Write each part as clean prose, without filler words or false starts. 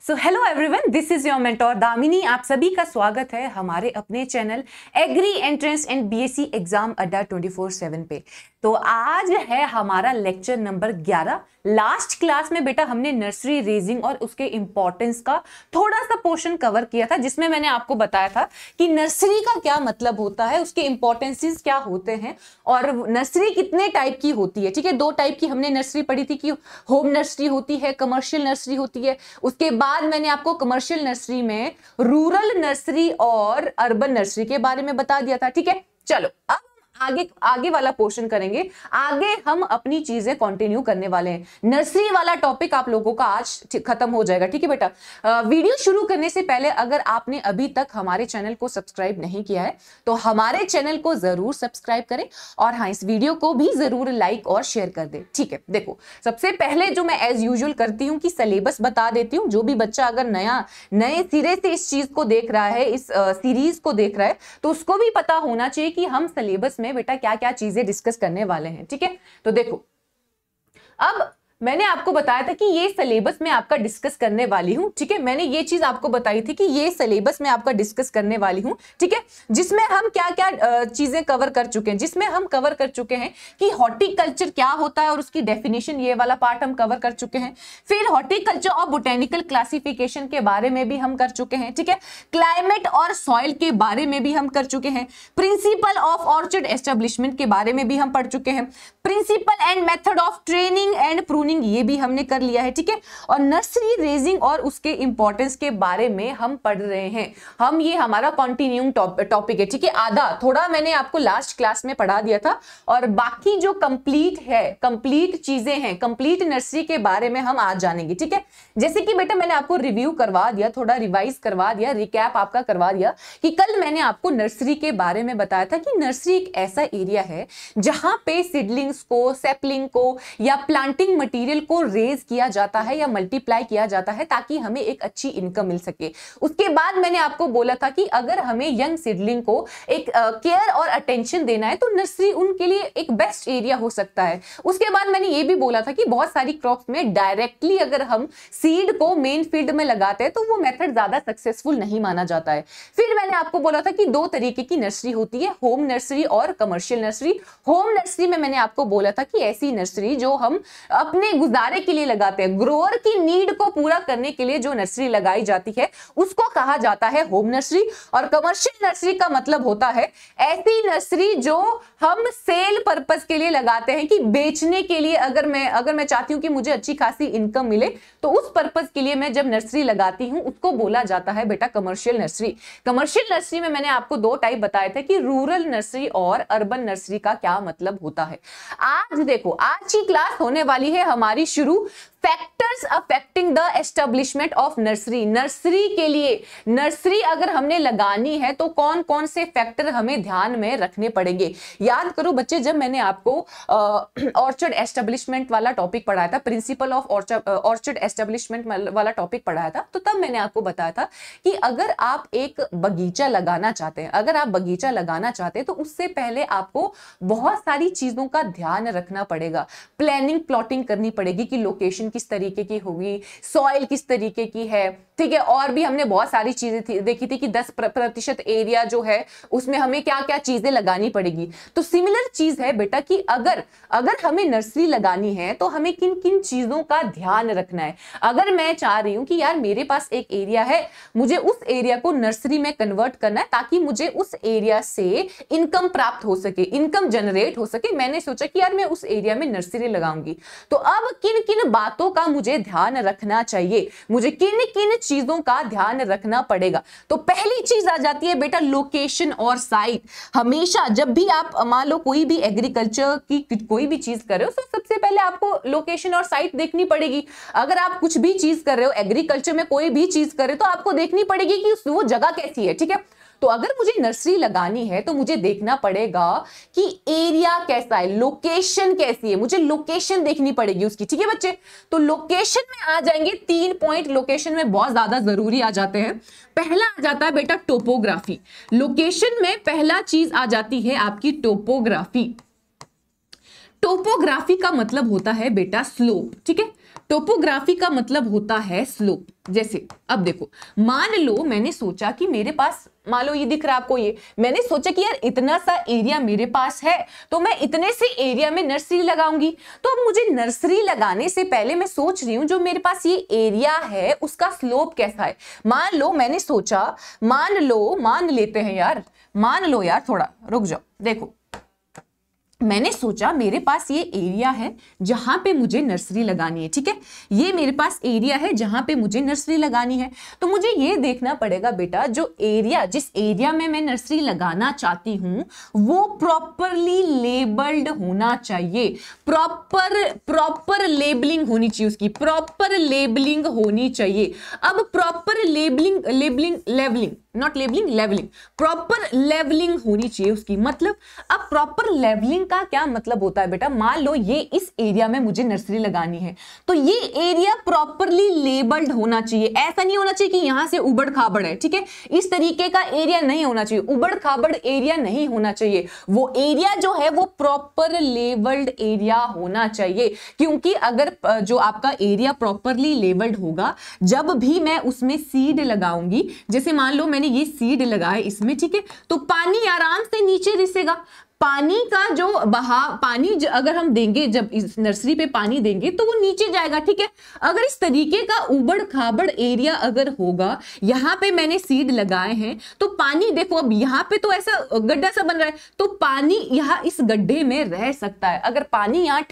So hello everyone, this is your mentor Damini. आप सभी का स्वागत है हमारे अपने channel agri entrance and BSc exam अड्डा 24/7 पे। तो आज है हमारा लेक्चर नंबर 11। लास्ट क्लास में बेटा हमने नर्सरी रेजिंग और उसके इंपॉर्टेंस का थोड़ा सा पोर्शन कवर किया था, जिसमें मैंने आपको बताया था कि नर्सरी का क्या मतलब होता है, उसके इंपॉर्टेंसेस क्या होते हैं और नर्सरी कितने टाइप की होती है। ठीक है, दो टाइप की हमने नर्सरी पढ़ी थी कि होम नर्सरी होती है, कमर्शियल नर्सरी होती है। उसके बाद मैंने आपको कमर्शियल नर्सरी में रूरल नर्सरी और अर्बन नर्सरी के बारे में बता दिया था। ठीक है, चलो अब आगे आगे वाला पोर्शन करेंगे। आगे हम अपनी चीजें कंटिन्यू करने वाले हैं। नर्सरी वाला टॉपिक आप लोगों का आज खत्म हो जाएगा। ठीक है बेटा, वीडियो शुरू करने से पहले अगर आपने अभी तक हमारे चैनल को सब्सक्राइब नहीं किया है तो हमारे चैनल को जरूर सब्सक्राइब करें और हाँ, इस वीडियो को भी जरूर लाइक और शेयर कर दें। ठीक है, देखो सबसे पहले जो मैं एज यूजुअल करती हूँ कि सिलेबस बता देती हूँ। जो भी बच्चा अगर नए सिरे से इस चीज को देख रहा है, इस सीरीज को देख रहा है, तो उसको भी पता होना चाहिए कि हम सिलेबस में बेटा क्या क्या चीजें डिस्कस करने वाले हैं। ठीक है, तो देखो अब मैंने आपको बताया था कि ये सिलेबस में आपका डिस्कस करने वाली हूं। ठीक है, मैंने ये चीज आपको बताई थी कि ये सिलेबस में आपका डिस्कस करने वाली हूं। ठीक है, जिसमें हम क्या क्या चीजें कवर कर चुके हैं, जिसमें हम कवर कर चुके हैं कि हॉर्टिकल्चर क्या होता है और उसकी डेफिनेशन, ये वाला पार्ट हम कवर कर चुके हैं। फिर हॉर्टिकल्चर और बोटेनिकल क्लासिफिकेशन के बारे में भी हम कर चुके हैं। ठीक है, क्लाइमेट और सॉइल के बारे में भी हम कर चुके हैं। प्रिंसिपल ऑफ ऑर्चर्ड एस्टेब्लिशमेंट के बारे में भी हम पढ़ चुके हैं। Principle and method of training and ये भी हमने कर लिया है। ठीक है, और नर्सरी रेजिंग और उसके इंपॉर्टेंस के बारे में हम पढ़ रहे हैं। हम ये हमारा कंटिन्यूइंग टॉपिक है। ठीक है, आधा थोड़ा मैंने आपको लास्ट क्लास में पढ़ा दिया था और बाकी जो कंप्लीट है, कंप्लीट चीजें हैं, कंप्लीट नर्सरी के बारे में हम आज जानेंगे। ठीक है, जैसे कि बेटा मैंने आपको रिव्यू करवा दिया, थोड़ा रिवाइज करवा दिया, रिकैप आपका करवा दिया कि कल मैंने आपको नर्सरी के बारे में बताया था कि नर्सरी एक ऐसा एरिया है जहां पे सीडलिंग्स को, सैपलिंग को या प्लांटिंग मटीरियल को रेज किया जाता है या मल्टीप्लाई किया जाता है ताकि हमें एक अच्छी इनकम मिल सके। उसके बाद मैंने आपको बोला था कि अगर हमें यंग सीडलिंग को एक केयर और अटेंशन देना है तो नर्सरी उनके लिए एक बेस्ट एरिया हो सकता है। उसके बाद मैंने ये भी बोला था कि बहुत सारी क्रॉप्स में डायरेक्टली अगर हम सीड को मेन फील्ड में लगाते हैं तो वो मेथड ज्यादा सक्सेसफुल नहीं माना जाता है। फिर मैंने आपको बोला था कि दो तरीके की नर्सरी होती है, होम नर्सरी और कमर्शियल नर्सरी। होम नर्सरी में मैंने आपको बोला था कि ऐसी नर्सरी जो हम अपने गुजारे के लिए लगाते हैं, ग्रोअर की नीड को पूरा करने के लिए जो नर्सरी लगाई जाती है उसको कहा जाता है होम नर्सरी। और कमर्शियल नर्सरी का मतलब होता है ऐसी नर्सरी जो हम सेल पर्पस के लिए लगाते हैं कि बेचने के लिए, अगर मैं चाहती हूं कि मुझे अच्छी खासी इनकम मिले तो उस पर्पस के लिए मैं जब नर्सरी लगाती हूं उसको बोला जाता है बेटा कमर्शियल नर्सरी। कमर्शियल नर्सरी में मैंने आपको दो टाइप बताए थे कि रूरल नर्सरी और अर्बन नर्सरी का क्या मतलब होता है। आज देखो, आज की क्लास होने वाली है हमारी शुरू factors affecting the establishment of nursery. Nursery के लिए, नर्सरी अगर हमने लगानी है तो कौन कौन से फैक्टर हमें ध्यान में रखने पड़ेंगे। याद करो बच्चे, जब मैंने आपको ऑर्चर्ड एस्टेब्लिशमेंट वाला टॉपिक पढ़ाया था, प्रिंसिपल ऑफ ऑर्चर्ड एस्टेब्लिशमेंट वाला टॉपिक पढ़ाया था, तो तब मैंने आपको बताया था कि अगर आप एक बगीचा लगाना चाहते हैं, अगर आप बगीचा लगाना चाहते हैं तो उससे पहले आपको बहुत सारी चीजों का ध्यान रखना पड़ेगा। प्लानिंग, प्लॉटिंग करनी पड़ेगी कि लोकेशन किस तरीके की होगी, सॉइल किस तरीके की है। ठीक है, और भी हमने बहुत सारी चीजें देखी थी कि 10% एरिया जो है उसमें हमें क्या क्या चीजें लगानी पड़ेगी। तो सिमिलर चीज है बेटा कि अगर हमें नर्सरी लगानी है तो हमें किन किन चीजों का ध्यान रखना है। अगर मैं चाह रही हूं कि यार मेरे पास एक एरिया है, मुझे उस एरिया को नर्सरी में कन्वर्ट करना है ताकि मुझे उस एरिया से इनकम प्राप्त हो सके, इनकम जनरेट हो सके, मैंने सोचा कि यार मैं उस एरिया में नर्सरी लगाऊंगी। तो अब किन किन बातों का मुझे ध्यान रखना चाहिए, मुझे किन किन चीजों का ध्यान रखना पड़ेगा। तो पहली चीज आ जाती है बेटा लोकेशन और साइट। हमेशा जब भी आप मान लो कोई भी एग्रीकल्चर की कोई भी चीज कर रहे हो तो सबसे पहले आपको लोकेशन और साइट देखनी पड़ेगी। अगर आप कुछ भी चीज कर रहे हो, एग्रीकल्चर में कोई भी चीज कर रहे हो, तो आपको देखनी पड़ेगी कि वो जगह कैसी है। ठीक है, तो अगर मुझे नर्सरी लगानी है तो मुझे देखना पड़ेगा कि एरिया कैसा है, लोकेशन कैसी है, मुझे लोकेशन देखनी पड़ेगी उसकी। ठीक है बच्चे, तो लोकेशन में आ जाएंगे 3 पॉइंट, लोकेशन में बहुत ज्यादा जरूरी आ जाते हैं। पहला आ जाता है बेटा टोपोग्राफी। लोकेशन में पहला चीज आ जाती है आपकी टोपोग्राफी। टोपोग्राफी का मतलब होता है बेटा स्लोप, ठीक है। टोपोग्राफी का मतलब होता है स्लोप। जैसे अब देखो, मान लो मैंने सोचा कि मेरे पास, मान लो ये दिख रहा है आपको, ये मैंने सोचा कि यार इतना सा एरिया मेरे पास है तो मैं इतने से एरिया में नर्सरी लगाऊंगी। तो अब मुझे नर्सरी लगाने से पहले मैं सोच रही हूं जो मेरे पास ये एरिया है उसका स्लोप कैसा है। मान लो मैंने सोचा, मान लेते हैं यार, मान लो यार, थोड़ा रुक जाओ। देखो मैंने सोचा मेरे पास ये एरिया है जहां पे मुझे नर्सरी लगानी है, ठीक है। ये मेरे पास एरिया है जहां पे मुझे नर्सरी लगानी है। तो मुझे ये देखना पड़ेगा बेटा, जो एरिया, जिस एरिया में मैं नर्सरी लगाना चाहती हूं वो प्रॉपरली लेबल्ड होना चाहिए। प्रॉपर लेबलिंग होनी चाहिए, उसकी प्रॉपर लेबलिंग होनी चाहिए। अब प्रॉपर लेवलिंग प्रॉपर लेवलिंग होनी चाहिए उसकी। मतलब अब प्रॉपर लेवलिंग का क्या मतलब होता है बेटा, मान लो ये इस एरिया में मुझे नर्सरी लगानी है तो ये एरिया प्रॉपरली लेबल्ड होना चाहिए। ऐसा नहीं होना चाहिए कि यहां से उबड़ खाबड़ है, ठीक है। इस तरीके का एरिया नहीं होना चाहिए, उबड़ खाबड़ एरिया नहीं होना चाहिए। वो एरिया जो है वो प्रॉपर लेबल्ड एरिया होना चाहिए। क्योंकि अगर जो आपका एरिया प्रॉपरली लेबल्ड होगा, जब भी मैं उसमें सीड लगाऊंगी, जैसे मान लो मैंने ये सीड लगाए इसमें, ठीक है, तो पानी आराम से नीचे रिसेगा। पानी का जो बहाव, पानी अगर हम देंगे, जब इस नर्सरी पे पानी देंगे तो वो नीचे जाएगा, ठीक है। अगर इस तरीके का उबड़ खाबड़ एरिया अगर होगा, यहां पे मैंने सीड लगाए हैं तो पानी देखो, अब यहां पे तो ऐसा गड्ढा सा बन रहा है तो पानी यहां इस गड्ढे में रह सकता है। अगर पानी यहां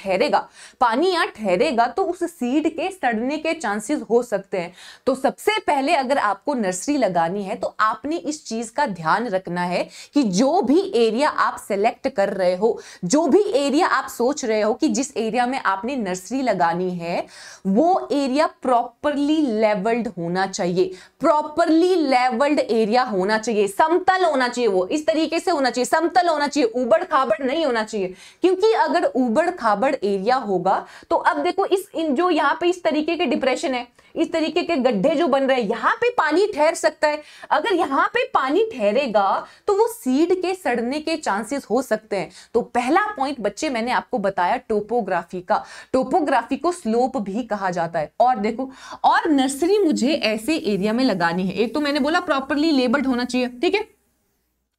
ठहरेगा तो उस सीड के सड़ने के चांसेस हो सकते हैं। तो सबसे पहले अगर आपको नर्सरी लगानी है तो आपने इस चीज का ध्यान रखना है कि जो भी एरिया आप सेलेक्ट कर रहे हो, जो भी एरिया आप सोच रहे हो कि जिस एरिया में आपने नर्सरी लगानी है, वो एरिया प्रॉपरली लेवल्ड होना चाहिए। प्रॉपरली लेवल्ड एरिया होना चाहिए, समतल होना चाहिए, वो इस तरीके से होना चाहिए, समतल होना चाहिए, उबड़ खाबड़ नहीं होना चाहिए। क्योंकि अगर उबड़ खाबड़ एरिया होगा तो अब देखो जो यहां पे इस तरीके के डिप्रेशन है, इस तरीके के गड्ढे जो बन रहे हैं, यहां पे पानी ठहर सकता है। अगर यहां पे पानी ठहरेगा तो वो सीड के सड़ने के चांसेस हो सकते हैं। तो पहला पॉइंट बच्चे मैंने आपको बताया टोपोग्राफी का। टोपोग्राफी को स्लोप भी कहा जाता है। और देखो, और नर्सरी मुझे ऐसे एरिया में लगानी है, एक तो मैंने बोला प्रॉपरली लेबल्ड होना चाहिए, ठीक है।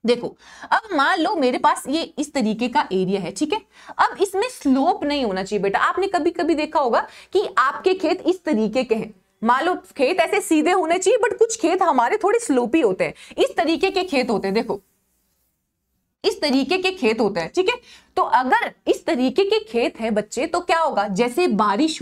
देखो अब मान लो मेरे पास ये इस तरीके का एरिया है, ठीक है। अब इसमें स्लोप नहीं होना चाहिए बेटा। आपने कभी कभी देखा होगा कि आपके खेत इस तरीके के हैं, मान लो खेत ऐसे सीधे होने चाहिए बट कुछ खेत हमारे थोड़े स्लोपी होते हैं, इस तरीके के खेत होते हैं। देखो इस तरीके के खेत होते हैं, ठीक है। तो अगर इस तरीके के खेत है बच्चे तो क्या होगा, जैसे बारिश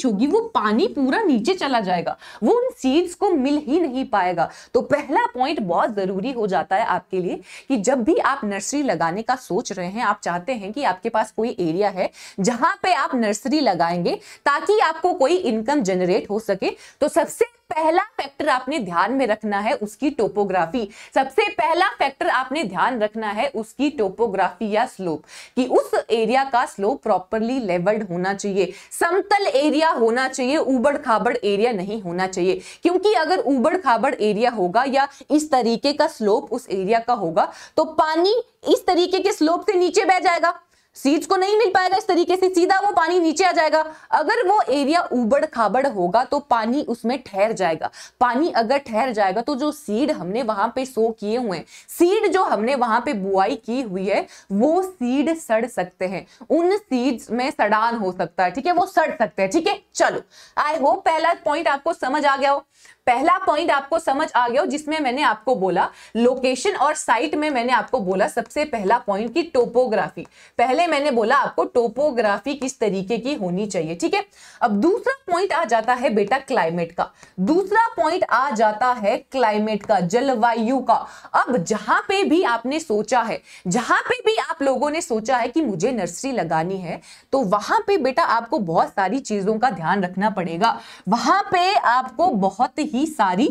होगी वो पानी पूरा नीचे चला जाएगा, वो उन सीड्स को मिल ही नहीं पाएगा। तो पहला पॉइंट बहुत जरूरी हो जाता है आपके लिए कि जब भी आप नर्सरी लगाने का सोच रहे हैं, आप चाहते हैं कि आपके पास कोई एरिया है जहां पे आप नर्सरी लगाएंगे ताकि आपको कोई इनकम जनरेट हो सके, तो सबसे पहला फैक्टर आपने ध्यान में रखना है उसकी टोपोग्राफी। सबसे पहला फैक्टर आपने ध्यान रखना है उसकी टोपोग्राफी या स्लोप, कि उस एरिया का स्लोप प्रॉपरली लेवल्ड होना चाहिए, समतल एरिया होना चाहिए, उबड़ खाबड़ एरिया नहीं होना चाहिए। क्योंकि अगर उबड़ खाबड़ एरिया होगा या इस तरीके का स्लोप उस एरिया का होगा तो पानी इस तरीके के स्लोप से नीचे बह जाएगा, सीड्स को नहीं मिल पाएगा, इस तरीके से सीधा वो पानी नीचे आ जाएगा। अगर वो एरिया उबड़ खाबड़ होगा तो पानी उसमें ठहर जाएगा। पानी अगर ठहर जाएगा तो जो सीड हमने वहां पे सो किए हुए हैं, सीड जो हमने वहां पे बुआई की हुई है, वो सीड सड़ सकते हैं, उन सीड्स में सड़ान हो सकता है, ठीक है, वो सड़ सकते हैं, ठीक है। चलो आई होप पहला पॉइंट आपको समझ आ गया हो। पहला पॉइंट आपको समझ आ गया हो जिसमें मैंने आपको बोला लोकेशन और साइट में मैंने आपको बोला सबसे पहला पॉइंट की टोपोग्राफी। पहले मैंने बोला आपको टोपोग्राफी किस तरीके की होनी चाहिए, ठीक है। अब दूसरा पॉइंट आ जाता है बेटा क्लाइमेट का। दूसरा पॉइंट आ जाता है क्लाइमेट का, जलवायु का। अब जहां पे भी आपने सोचा है, जहां पे भी आप लोगों ने सोचा है कि मुझे नर्सरी लगानी है, तो वहां पे बेटा आपको बहुत सारी चीजों का ध्यान रखना पड़ेगा। वहां पे आपको बहुत ही सारी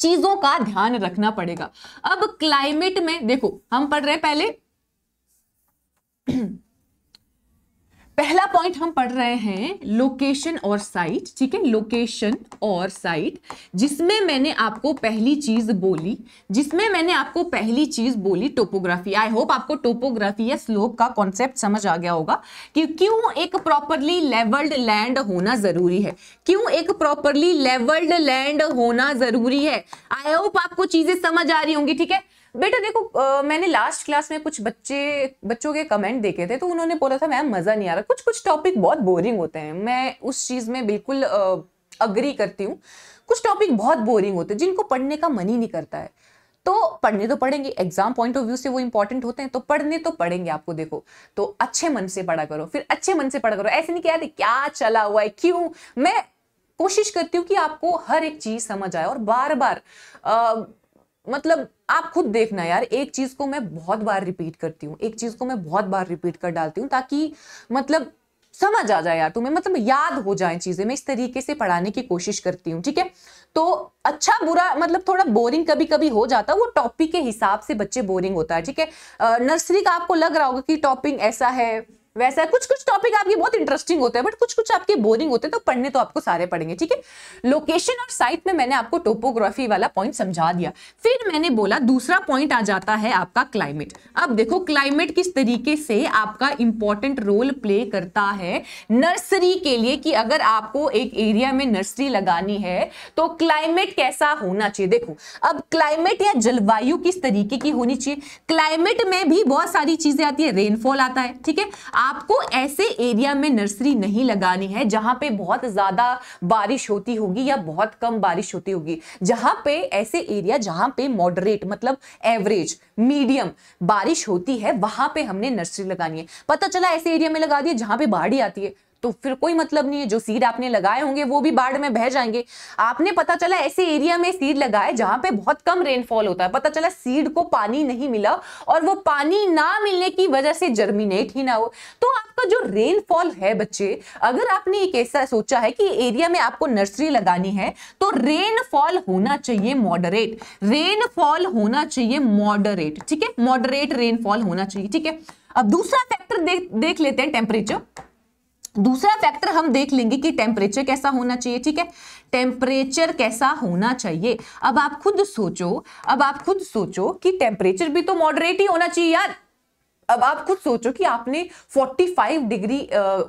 चीजों का ध्यान रखना पड़ेगा। अब क्लाइमेट में देखो हम पढ़ रहे हैं पहला पॉइंट हम पढ़ रहे हैं लोकेशन और साइट, ठीक है, लोकेशन और साइट, जिसमें मैंने आपको पहली चीज बोली टोपोग्राफी। आई होप आपको टोपोग्राफी या स्लोप का कॉन्सेप्ट समझ आ गया होगा कि क्यों एक प्रॉपरली लेवल्ड लैंड होना जरूरी है, आई होप आपको चीजें समझ आ रही होंगी, ठीक है बेटा। देखो मैंने लास्ट क्लास में कुछ बच्चों के कमेंट देखे थे, तो उन्होंने बोला था मैम मजा नहीं आ रहा, कुछ टॉपिक बहुत बोरिंग होते हैं। मैं उस चीज में बिल्कुल अग्री करती हूँ, कुछ टॉपिक बहुत बोरिंग होते हैं जिनको पढ़ने का मन ही नहीं करता है। तो पढ़ने तो पढ़ेंगे, एग्जाम पॉइंट ऑफ व्यू से वो इंपॉर्टेंट होते हैं, तो पढ़ने तो पढ़ेंगे आपको। देखो तो अच्छे मन से पढ़ा करो, फिर अच्छे मन से पढ़ा करो, ऐसे नहीं कि क्या चला हुआ है, क्यों। मैं कोशिश करती हूँ कि आपको हर एक चीज समझ आए, और बार बार मतलब आप खुद देखना यार, एक चीज को मैं बहुत बार रिपीट करती हूँ, एक चीज को मैं बहुत बार रिपीट कर डालती हूँ, ताकि मतलब समझ आ जाए यार तुम्हें, मतलब याद हो जाए चीजें। मैं इस तरीके से पढ़ाने की कोशिश करती हूँ, ठीक है। तो अच्छा बुरा मतलब थोड़ा बोरिंग कभी कभी हो जाता है, वो टॉपिक के हिसाब से बच्चे बोरिंग होता है, ठीक है। नर्सरी का आपको लग रहा होगा कि टॉपिक ऐसा है वैसा है, कुछ टॉपिक आपके बहुत इंटरेस्टिंग होते हैं, बट कुछ आपके बोरिंग होते हैं, तो पढ़ने तो आपको सारे पढ़ेंगे, ठीक है। लोकेशन और साइट में मैंने आपको टोपोग्राफी वाला पॉइंट समझा दिया। फिर मैंने बोला दूसरा पॉइंट आ जाता है आपका क्लाइमेट। अब देखो क्लाइमेट किस तरीके से आपका इंपॉर्टेंट रोल प्ले करता है नर्सरी के लिए, कि अगर आपको एक एरिया में नर्सरी लगानी है तो क्लाइमेट कैसा होना चाहिए। देखो अब क्लाइमेट या जलवायु किस तरीके की होनी चाहिए। क्लाइमेट में भी बहुत सारी चीजें आती है, रेनफॉल आता है, ठीक है। आपको ऐसे एरिया में नर्सरी नहीं लगानी है जहां पे बहुत ज्यादा बारिश होती होगी या बहुत कम बारिश होती होगी। जहां पे ऐसे एरिया जहां पे मॉडरेट मतलब एवरेज मीडियम बारिश होती है, वहां पे हमने नर्सरी लगानी है। पता चला ऐसे एरिया में लगा दिए जहां पे बाढ़ ही आती है, तो फिर कोई मतलब नहीं है, जो सीड आपने लगाए होंगे वो भी बाढ़ में बह जाएंगे। आपने पता चला ऐसे एरिया में सीड लगाए जहां पे बहुत कम रेनफॉल होता है, पता चला सीड को पानी नहीं मिला और वो पानी ना मिलने की वजह से जर्मिनेट ही ना हो, तो आपका जो रेनफॉल है बच्चे, अगर आपने एक ऐसा सोचा है कि एरिया में आपको नर्सरी लगानी है तो रेनफॉल होना चाहिए मॉडरेट, रेनफॉल होना चाहिए मॉडरेट, ठीक है, मॉडरेट रेनफॉल होना चाहिए, ठीक है। अब दूसरा फैक्टर देख लेते हैं, टेम्परेचर। दूसरा फैक्टर हम देख लेंगे कि टेम्परेचर कैसा होना चाहिए, ठीक है, टेम्परेचर कैसा होना चाहिए। अब आप खुद सोचो कि टेम्परेचर भी तो मॉडरेट ही होना चाहिए यार। अब आप खुद सोचो कि आपने 45 डिग्री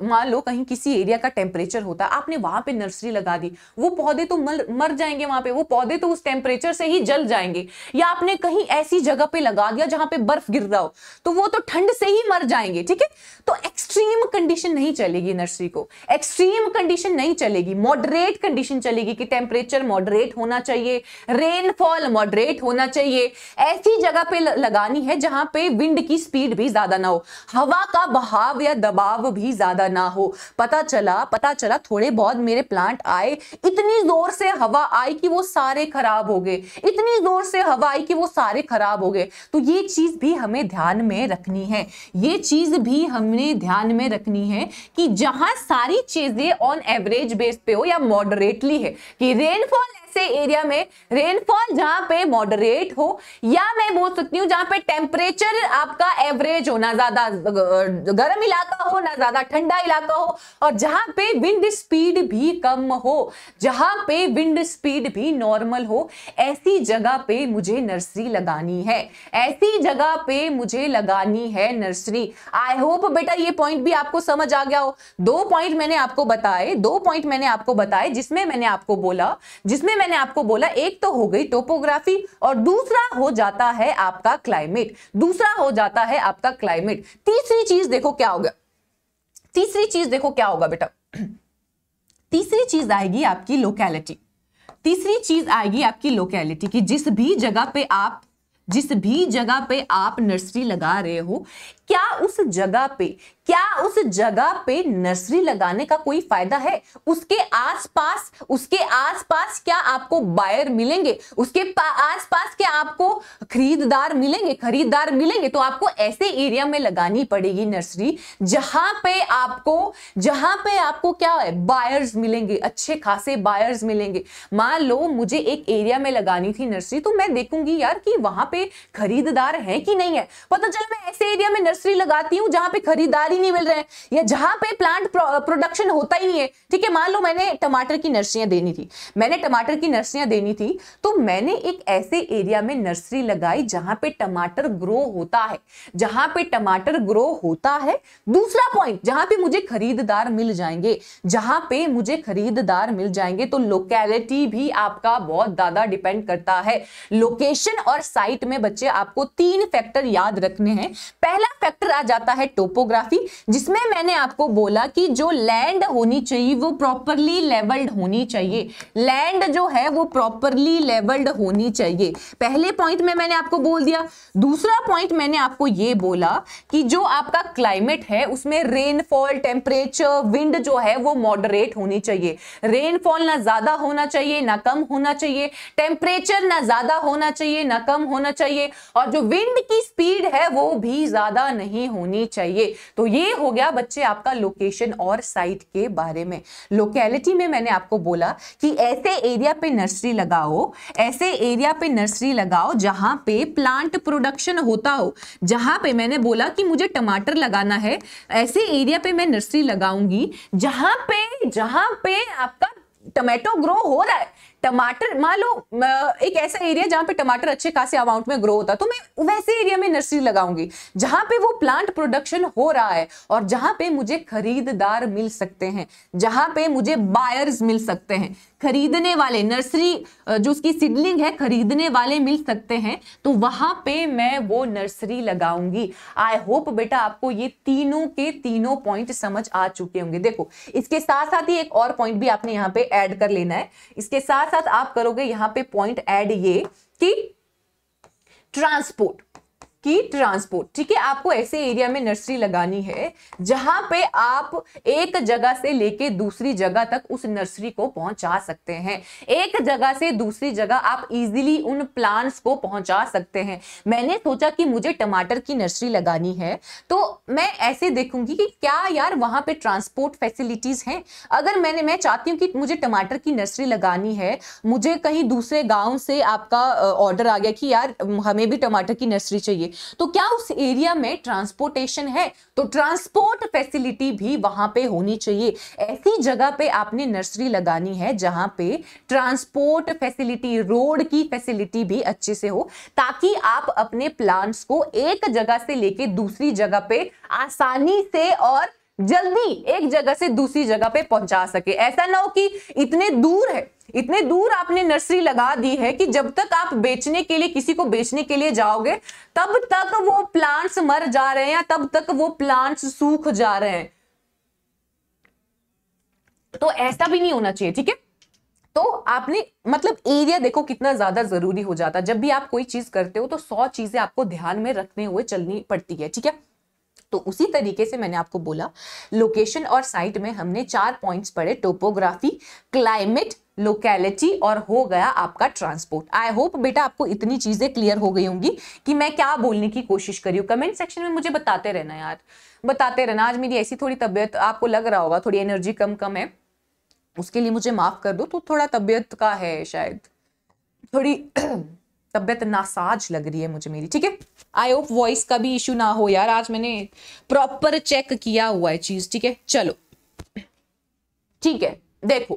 मान लो कहीं किसी एरिया का टेम्परेचर होता है, आपने वहां पे नर्सरी लगा दी, वो पौधे तो मर जाएंगे वहां पे, वो पौधे तो उस टेम्परेचर से ही जल जाएंगे। या आपने कहीं ऐसी जगह पे लगा दिया जहां पे बर्फ गिर रहा हो, तो वो तो ठंड से ही मर जाएंगे, ठीक है। तो एक्सट्रीम कंडीशन नहीं चलेगी नर्सरी को, एक्सट्रीम कंडीशन नहीं चलेगी, मॉडरेट कंडीशन चलेगी कि टेम्परेचर मॉडरेट होना चाहिए, रेनफॉल मॉडरेट होना चाहिए। ऐसी जगह पे लगानी है जहां पे विंड की स्पीड भी ज्यादा ना हो, हवा का बहाव या दबाव भी ज्यादा ना हो। पता चला थोड़े बहुत मेरे प्लांट आए, इतनी जोर से हवा आई कि वो सारे खराब हो गए, इतनी जोर से हवा आई कि वो सारे खराब हो गए। तो ये चीज भी हमें ध्यान में रखनी है, ये चीज भी हमने ध्यान में रखनी है कि जहां सारी चीजें ऑन एवरेज बेस पे हो या मॉडरेटली है, कि रेनफॉल ऐसे एरिया में रेनफॉल जहां पे मॉडरेट हो, या मैं बोल सकती हूं जहां पे टेम्परेचर आपका एवरेज हो, ना ज्यादा गर्म इलाका हो ना ज्यादा ठंडा इलाका हो, और जहां पे विंड स्पीड भी कम हो, जहां पे विंड स्पीड भी नॉर्मल हो, ऐसी जगह पे मुझे नर्सरी लगानी है, ऐसी जगह पे मुझे लगानी है नर्सरी। आई होप बेटा ये पॉइंट भी आपको समझ आ गया हो। दो पॉइंट मैंने आपको बताए जिसमें मैंने आपको बोला एक तो हो गई टोपोग्राफी और दूसरा हो जाता है आपका क्लाइमेट, तीसरी चीज देखो क्या होगा बेटा, तीसरी चीज आएगी आपकी लोकेलिटी, कि जिस भी जगह पे आप नर्सरी लगा रहे हो, क्या उस जगह पे नर्सरी लगाने का कोई फायदा है? उसके आसपास क्या आपको बायर मिलेंगे? उसके आसपास क्या आपको खरीदार मिलेंगे? तो आपको ऐसे एरिया में लगानी पड़ेगी नर्सरी जहां पे आपको क्या है, बायर्स मिलेंगे, अच्छे खासे बायर्स मिलेंगे। मान लो मुझे एक एरिया में लगानी थी नर्सरी, तो मैं देखूंगी यार कि वहां पे खरीदार है कि नहीं है। पता चला मैं ऐसे एरिया में नर्सरी लगाती हूं जहां पे खरीदार ही नहीं मिल रहे हैं, या जहां पे प्लांट प्रोडक्शन होता ही नहीं है। ठीक है, मान लो मैंने टमाटर की नर्सरियां देनी थी, तो मैंने एक ऐसे एरिया में नर्सरी लगाई जहां पे टमाटर ग्रो होता है, दूसरा पॉइंट जहां पे मुझे खरीदार मिल जाएंगे, तो लोकेलिटी भी आपका बहुत ज्यादा डिपेंड करता है। लोकेशन और साइट में बच्चे आपको 3 फैक्टर याद रखने हैं। पहला फैक्टर आ जाता है टोपोग्राफी, जिसमें मैंने आपको बोला कि जो लैंड होनी चाहिए वो प्रॉपरली लेवल्ड होनी चाहिए। लैंड जो है वो प्रॉपरली लेवल्ड होनी चाहिए, पहले पॉइंट में मैंने आपको बोल दिया। दूसरा पॉइंट मैंने आपको ये बोला कि जो आपका क्लाइमेट है उसमें रेनफॉल, टेम्परेचर, विंड जो है वो मॉडरेट होनी चाहिए। रेनफॉल ना ज्यादा होना चाहिए ना कम होना चाहिए, टेम्परेचर ना ज्यादा होना चाहिए ना कम होना चाहिए, और जो विंड की स्पीड है वो भी ज्यादा नहीं होनी चाहिए। तो ये हो गया बच्चे आपका लोकेशन और साइट के बारे में। लोकेलिटी में मैंने आपको बोला कि ऐसे एरिया पे नर्सरी लगाओ जहां पे प्लांट प्रोडक्शन होता हो। जहां पे मैंने बोला कि मुझे टमाटर लगाना है, ऐसे एरिया पे मैं नर्सरी लगाऊंगी जहां पे आपका टमाटो ग्रो हो रहा है। टमाटर मान लो एक ऐसा एरिया जहां पे टमाटर अच्छे खासे अमाउंट में ग्रो होता है, तो मैं वैसे एरिया में नर्सरी लगाऊंगी जहां पे वो प्लांट प्रोडक्शन हो रहा है और जहां पे मुझे खरीदार मिल सकते हैं, जहां पे मुझे बायर्स मिल सकते हैं, खरीदने वाले, नर्सरी जो उसकी सीडलिंग है खरीदने वाले मिल सकते हैं, तो वहां पे मैं वो नर्सरी लगाऊंगी। आई होप बेटा आपको ये तीनों के तीनों पॉइंट समझ आ चुके होंगे। देखो इसके साथ साथ ही एक और पॉइंट भी आपने यहाँ पे ऐड कर लेना है। इसके साथ साथ आप करोगे यहां पे पॉइंट ऐड ये कि ट्रांसपोर्ट, ठीक है, आपको ऐसे एरिया में नर्सरी लगानी है जहां पे आप एक जगह से लेके दूसरी जगह तक उस नर्सरी को पहुंचा सकते हैं। एक जगह से दूसरी जगह आप इजीली उन प्लांट्स को पहुंचा सकते हैं। मैंने सोचा कि मुझे टमाटर की नर्सरी लगानी है, तो मैं ऐसे देखूंगी कि क्या यार वहां पे ट्रांसपोर्ट फैसिलिटीज हैं। अगर मैं चाहती हूं कि मुझे टमाटर की नर्सरी लगानी है, मुझे कहीं दूसरे गांव से आपका ऑर्डर आ गया कि यार हमें भी टमाटर की नर्सरी चाहिए, तो क्या उस एरिया में ट्रांसपोर्टेशन है? तो ट्रांसपोर्ट फैसिलिटी भी वहां पे होनी चाहिए। ऐसी जगह पे आपने नर्सरी लगानी है जहां पे ट्रांसपोर्ट फैसिलिटी, रोड की फैसिलिटी भी अच्छे से हो, ताकि आप अपने प्लांट्स को एक जगह से लेके दूसरी जगह पे आसानी से और जल्दी एक जगह से दूसरी जगह पे पहुंचा सके। ऐसा ना हो कि इतने दूर आपने नर्सरी लगा दी है कि जब तक आप बेचने के लिए, किसी को बेचने के लिए जाओगे, तब तक वो प्लांट्स मर जा रहे हैं या तब तक वो प्लांट्स सूख जा रहे हैं। तो ऐसा भी नहीं होना चाहिए, ठीक है। तो आपने मतलब एरिया देखो कितना ज्यादा जरूरी हो जाता है। जब भी आप कोई चीज करते हो तो 100 चीजें आपको ध्यान में रखने हुए चलनी पड़ती है, ठीक है। तो उसी तरीके से मैंने आपको बोला लोकेशन और साइट में हमने 4 पॉइंट्स पढ़े, टोपोग्राफी, क्लाइमेट, लोकेलिटी और हो गया आपका ट्रांसपोर्ट। आई होप बेटा आपको इतनी चीजें क्लियर हो गई होंगी कि मैं क्या बोलने की कोशिश करी हूं। कमेंट सेक्शन में मुझे बताते रहना यार, बताते रहना। आज मेरी ऐसी थोड़ी तबीयत, आपको लग रहा होगा थोड़ी एनर्जी कम है, उसके लिए मुझे माफ कर दो। तो थोड़ा तबीयत का है, शायद थोड़ी तबीयत नासाज लग रही है मुझे मेरी, ठीक है। आई होप वॉइस का भी इशू ना हो यार, आज मैंने प्रॉपर चेक किया हुआ है चीज, ठीक है। चलो ठीक है, देखो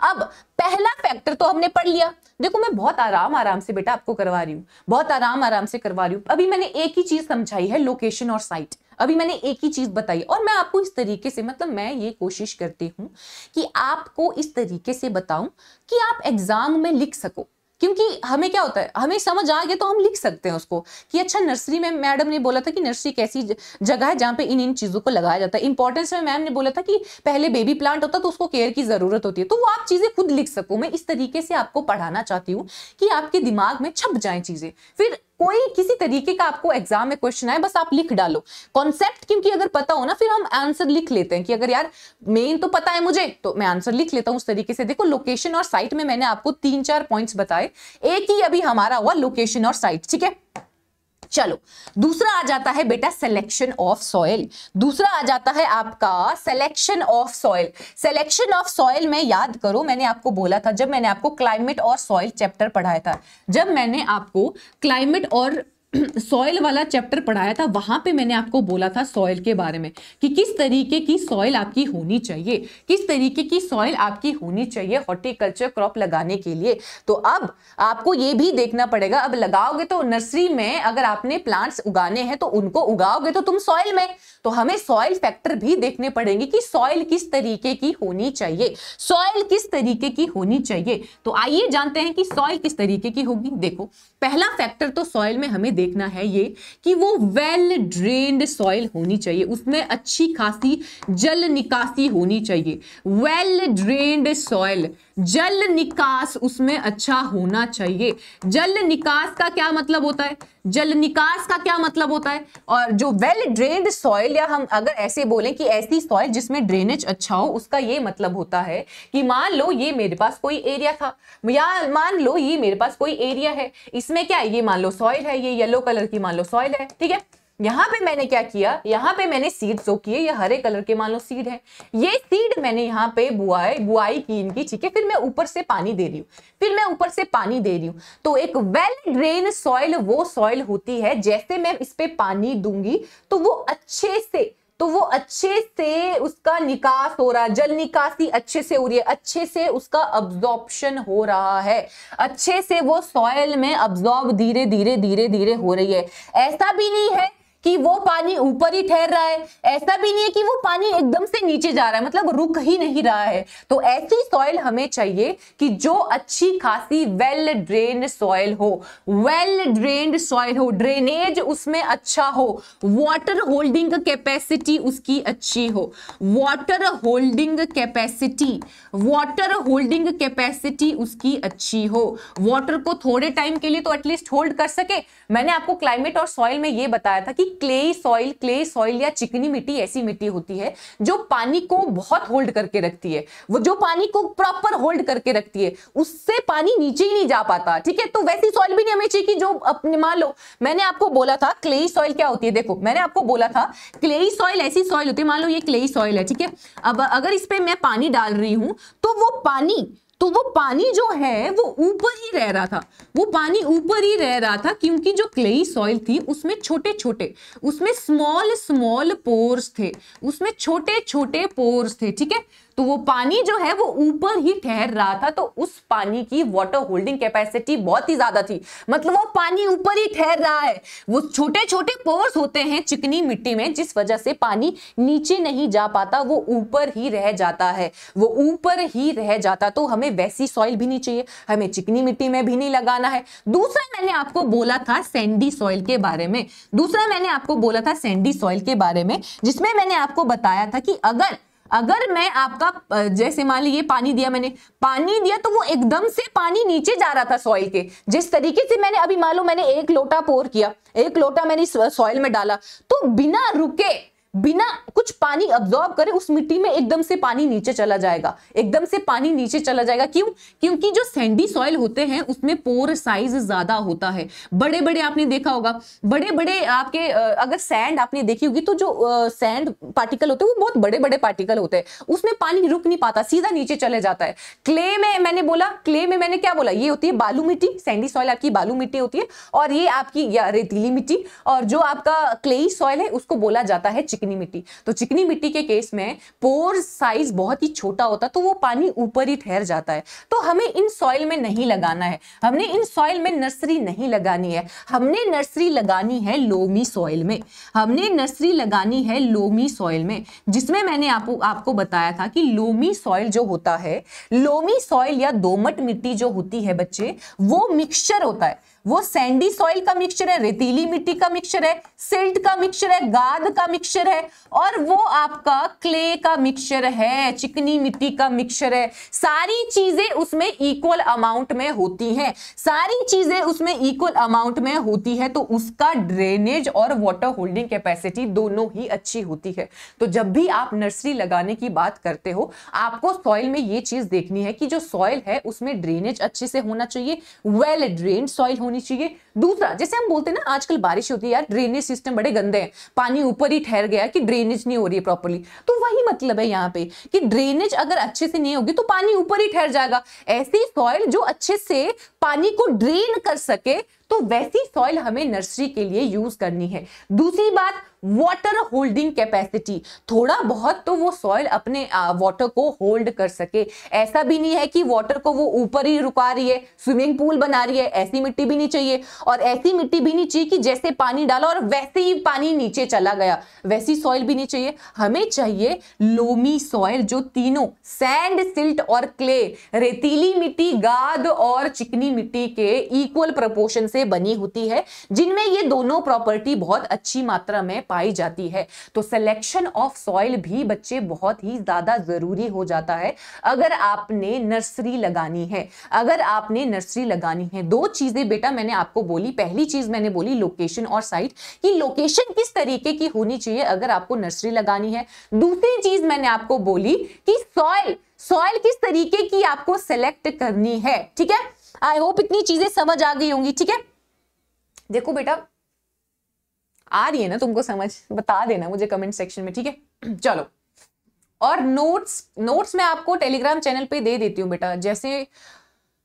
अब पहला फैक्टर तो हमने पढ़ लिया। देखो मैं बहुत आराम से बेटा आपको करवा रही हूँ, बहुत आराम से करवा रही हूँ। अभी मैंने एक ही चीज समझाई है, लोकेशन और साइट। अभी मैंने एक ही चीज बताई और मैं आपको इस तरीके से, मतलब मैं ये कोशिश करती हूँ कि आपको इस तरीके से बताऊं कि आप एग्जाम में लिख सको। क्योंकि हमें क्या होता है, हमें समझ आ गया तो हम लिख सकते हैं उसको कि अच्छा नर्सरी में मैडम ने बोला था कि नर्सरी कैसी जगह है जहाँ पे इन चीजों को लगाया जाता है। इंपॉर्टेंस में मैम ने बोला था कि पहले बेबी प्लांट होता तो उसको केयर की जरूरत होती है, तो वो आप चीजें खुद लिख सको। मैं इस तरीके से आपको पढ़ाना चाहती हूँ कि आपके दिमाग में छप जाए चीजें, फिर कोई किसी तरीके का आपको एग्जाम में क्वेश्चन आए बस आप लिख डालो कॉन्सेप्ट। क्योंकि अगर पता हो ना फिर हम आंसर लिख लेते हैं कि अगर यार मेन तो पता है मुझे तो मैं आंसर लिख लेता हूं उस तरीके से। देखो लोकेशन और साइट में मैंने आपको 3-4 पॉइंट्स बताए, एक ही अभी हमारा हुआ लोकेशन और साइट, ठीक है। चलो दूसरा आ जाता है बेटा सिलेक्शन ऑफ सॉइल। दूसरा आ जाता है आपका selection of soil. Selection of soil में याद करो मैंने आपको बोला था, जब मैंने आपको क्लाइमेट और सॉइल चैप्टर पढ़ाया था, जब मैंने आपको क्लाइमेट और सॉइल वाला चैप्टर पढ़ाया था, वहां पे मैंने आपको बोला था सॉइल के बारे में कि किस तरीके की सॉइल आपकी होनी चाहिए, किस तरीके की सॉइल आपकी होनी चाहिए हॉर्टिकल्चर क्रॉप लगाने के लिए। तो अब आपको ये भी देखना पड़ेगा, अब लगाओगे तो नर्सरी में अगर आपने प्लांट्स उगाने हैं तो उनको उगाओगे तो तुम सॉइल में, तो हमें सॉइल फैक्टर भी देखने पड़ेंगे कि सॉइल किस तरीके की होनी चाहिए, सॉइल किस तरीके की होनी चाहिए। तो आइए जानते हैं कि सॉइल किस तरीके की होगी। देखो, पहला फैक्टर तो सॉइल में हमें देखना है ये कि वो वेल ड्रेन्ड सॉइल होनी चाहिए, उसमें अच्छी खासी जल निकासी होनी चाहिए। वेल ड्रेन्ड सॉइल, जल निकास उसमें अच्छा होना चाहिए। जल निकास का क्या मतलब होता है, जल निकास का क्या मतलब होता है, और जो वेल ड्रेन्ड सॉइल, या हम अगर ऐसे बोलें कि ऐसी सॉइल जिसमें ड्रेनेज अच्छा हो, उसका ये मतलब होता है कि मान लो ये मेरे पास कोई एरिया था, या मान लो ये मेरे पास कोई एरिया है, इसमें क्या है, ये मान लो सॉइल है, ये येलो कलर की मान लो सॉइल है, ठीक है। यहां पे मैंने क्या किया, यहां पे मैंने सीड सो किए, ये हरे कलर के मान लो सीड है, ये सीड मैंने यहाँ पे बुआई की इनकी, ठीक है। फिर मैं ऊपर से पानी दे रही हूँ, तो एक वेल ड्रेन सॉइल वो सॉइल होती है, जैसे मैं इस पे पानी दूंगी तो वो अच्छे से उसका निकास हो रहा है, जल निकासी अच्छे से हो रही है, अच्छे से उसका अब्जॉर्प्शन हो रहा है, अच्छे से वो सॉइल में अब्जॉर्ब धीरे धीरे हो रही है। ऐसा भी नहीं है कि वो पानी ऊपर ही ठहर रहा है, ऐसा भी नहीं है कि वो पानी एकदम से नीचे जा रहा है, मतलब रुक ही नहीं रहा है। तो ऐसी सॉइल हमें चाहिए कि जो अच्छी खासी वेल ड्रेन्ड सॉइल हो, वेल ड्रेन्ड सॉइल हो, ड्रेनेज उसमें अच्छा हो, वाटर होल्डिंग कैपेसिटी उसकी अच्छी हो, वाटर होल्डिंग कैपेसिटी उसकी अच्छी हो, वाटर को थोड़े टाइम के लिए तो एटलीस्ट होल्ड कर सके। मैंने आपको क्लाइमेट और सॉइल में ये बताया था कि क्ले सॉइल या चिकनी मिट्टी ऐसी मिट्टी होती है जो पानी को बहुत होल्ड करके रखती है, वो जो पानी को प्रॉपर होल्ड करके रखती है, उससे पानी नीचे ही नहीं जा पाता, ठीक है। तो वैसी सॉइल भी नहीं हमें चाहिए कि जो अपने, मान लो मैंने आपको बोला था क्ले सॉइल क्या होती है, देखो मैंने आपको बोला था क्ले सॉइल ऐसी सॉइल होती है, मान लो ये क्ले सॉइल है, ठीक है। अब अगर इस पे मैं पानी डाल रही हूं तो वो पानी जो है वो ऊपर ही रह रहा था, क्योंकि जो क्लेई सॉइल थी उसमें उसमें स्मॉल पोर्स थे, छोटे पोर्स थे, ठीक है। तो वो पानी जो है वो ऊपर ही ठहर रहा था, तो उस पानी की वाटर होल्डिंग कैपेसिटी बहुत ही ज्यादा थी, मतलब वो पानी ऊपर ही ठहर रहा है। वो छोटे पोर्स होते हैं चिकनी मिट्टी में, जिस वजह से पानी नीचे नहीं जा पाता, वो ऊपर ही रह जाता तो हमें वैसी सॉइल भी नहीं चाहिए, हमें चिकनी मिट्टी में भी नहीं लगाना है। दूसरा मैंने आपको बोला था सैंडी सॉइल के बारे में, जिसमें मैंने आपको बताया था कि अगर मैं आपका, जैसे मान लीजिए पानी दिया तो वो एकदम से पानी नीचे जा रहा था सॉइल के, जिस तरीके से मैंने अभी मान लो मैंने 1 लोटा पोर किया, 1 लोटा मैंने सॉइल में डाला, तो बिना रुके, बिना कुछ पानी अब्सॉर्ब करे उस मिट्टी में एकदम से पानी नीचे चला जाएगा, क्यों? क्योंकि जो सैंडी सॉइल होते हैं उसमें पोर साइज ज्यादा होता है, बड़े आपने देखा होगा, बड़े आपके, अगर सैंड आपने देखी होगी तो जो सैंड पार्टिकल होते हैं वो बहुत बड़े पार्टिकल होते हैं, उसमें पानी रुक नहीं पाता, सीधा नीचे चले जाता है। क्ले में मैंने क्या बोला, ये होती है बालू मिट्टी, सैंडी सॉइल आपकी बालू मिट्टी होती है, और ये आपकी या रेतीली मिट्टी, और जो आपका क्लेई सॉइल है उसको बोला जाता है चिकनी मिट्टी। तो चिकनी मिट्टी के केस में पोर साइज बहुत ही छोटा होता है, तो वो पानी ऊपर ही ठहर जाता है। तो हमें इन सॉइल में नहीं लगाना है, हमने इन सॉइल में नर्सरी नहीं लगानी है, हमने नर्सरी लगानी है लोमी सॉइल में, जिसमें मैंने आपको बताया था कि लोमी सॉइल जो होता है, लोमी सॉइल या दोमट मिट्टी जो होती है बच्चे, वो मिक्सचर होता है, वो सैंडी सॉइल का मिक्सचर है, रेतीली मिट्टी का मिक्सचर है, सिल्ट का मिक्सचर है, गाद का मिक्सचर है, और वो आपका क्ले का मिक्सचर है, चिकनी मिट्टी का मिक्सचर है। सारी चीजें उसमें इक्वल अमाउंट में होती है, तो उसका ड्रेनेज और वाटर होल्डिंग कैपेसिटी दोनों ही अच्छी होती है। तो जब भी आप नर्सरी लगाने की बात करते हो, आपको सॉइल में ये चीज देखनी है कि जो सॉइल है उसमें ड्रेनेज अच्छे से होना चाहिए, वेल ड्रेन्ड सॉइल होनी चाहिए। दूसरा, जैसे हम बोलते हैं ना आजकल बारिश होती है यार, ड्रेनेज सिस्टम बड़े गंदे हैं, पानी ऊपर ही ठहर गया कि ड्रेनेज नहीं हो रही है प्रॉपर्ली, तो वही मतलब है यहाँ पे कि ड्रेनेज अगर अच्छे से नहीं होगी तो पानी ऊपर ही ठहर जाएगा। ऐसी सॉइल जो अच्छे से पानी को ड्रेन कर सके, तो वैसी सॉइल हमें नर्सरी के लिए यूज करनी है। दूसरी बात, वाटर होल्डिंग कैपेसिटी, थोड़ा बहुत तो वो सॉइल अपने वाटर को होल्ड कर सके। ऐसा भी नहीं है कि वाटर को वो ऊपर ही रुका रही है, स्विमिंग पूल बना रही है, ऐसी मिट्टी भी नहीं चाहिए। और ऐसी मिट्टी भी नहीं चाहिए कि जैसे पानी डाला और वैसे ही पानी नीचे चला गया, वैसी सॉइल भी नहीं चाहिए। हमें चाहिए लोमी सॉइल, जो तीनों सैंड, सिल्ट और क्ले, रेतीली मिट्टी, गाद और चिकनी मिट्टी के इक्वल प्रोपोर्शन से बनी होती है, जिनमें ये दोनों प्रॉपर्टी बहुत अच्छी मात्रा में पाई जाती है। तो सिलेक्शन ऑफ सॉइल भी बच्चे बहुत ही ज्यादा जरूरी हो जाता है अगर आपने नर्सरी लगानी है। अगर आपने नर्सरी लगानी है, दो चीजें बेटा मैंने आपको बोली। पहली चीज मैंने बोली लोकेशन और साइट, कि लोकेशन किस तरीके की होनी चाहिए अगर आपको नर्सरी लगानी है। दूसरी चीज मैंने आपको बोली कि सॉइल किस तरीके की आपको सेलेक्ट करनी है। ठीक है, आई होप इतनी चीजें समझ आ गई होंगी। ठीक है, देखो बेटा आ रही है ना तुमको समझ, बता देना मुझे कमेंट सेक्शन में। ठीक है, चलो। और नोट्स मैं आपको टेलीग्राम चैनल पे दे देती हूँ बेटा। जैसे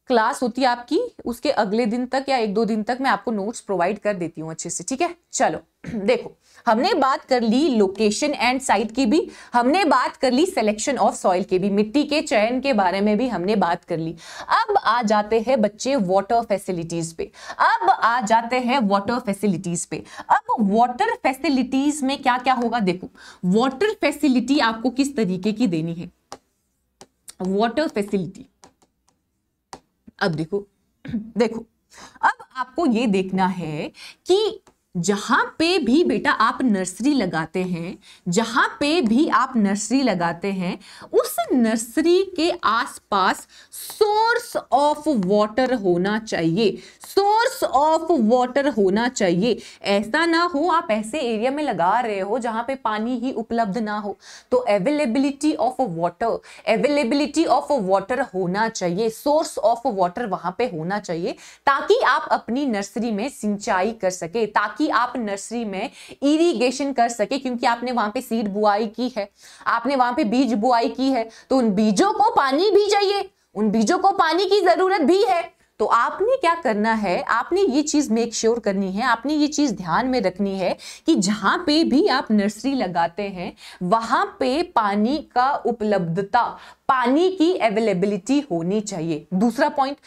क्लास होती है आपकी, उसके अगले दिन तक या 1-2 दिन तक मैं आपको नोट्स प्रोवाइड कर देती हूँ अच्छे से। ठीक है, चलो देखो, हमने बात कर ली लोकेशन एंड साइट की भी, हमने बात कर ली सिलेक्शन ऑफ सॉइल की भी, मिट्टी के चयन के बारे में भी हमने बात कर ली। अब आ जाते हैं बच्चे वाटर फैसिलिटीज पे। अब वाटर फैसिलिटीज में क्या क्या होगा, देखो वाटर फैसिलिटी आपको किस तरीके की देनी है। वाटर फैसिलिटी, अब देखो अब आपको ये देखना है कि जहां पे भी बेटा आप नर्सरी लगाते हैं, उस नर्सरी के आसपास सोर्स ऑफ वाटर होना चाहिए। ऐसा ना हो आप ऐसे एरिया में लगा रहे हो जहां पे पानी ही उपलब्ध ना हो। तो अवेलेबिलिटी ऑफ वाटर होना चाहिए, सोर्स ऑफ वाटर वहां पे होना चाहिए, ताकि आप अपनी नर्सरी में सिंचाई कर सके, ताकि आप नर्सरी में इरिगेशन कर सके। क्योंकि आपने वहां पे सीड बुआई की है, आपने वहां पे बीज बुआई की है, तो उन बीजों को पानी भी चाहिए, उन बीजों को पानी की जरूरत भी है। तो आपने क्या करना है, आपने ये चीज मेक श्योर करनी है, आपने ये चीज ध्यान में रखनी है कि जहां पे भी आप नर्सरी लगाते हैं वहां पे पानी का उपलब्धता, पानी की अवेलेबिलिटी होनी चाहिए। दूसरा पॉइंट,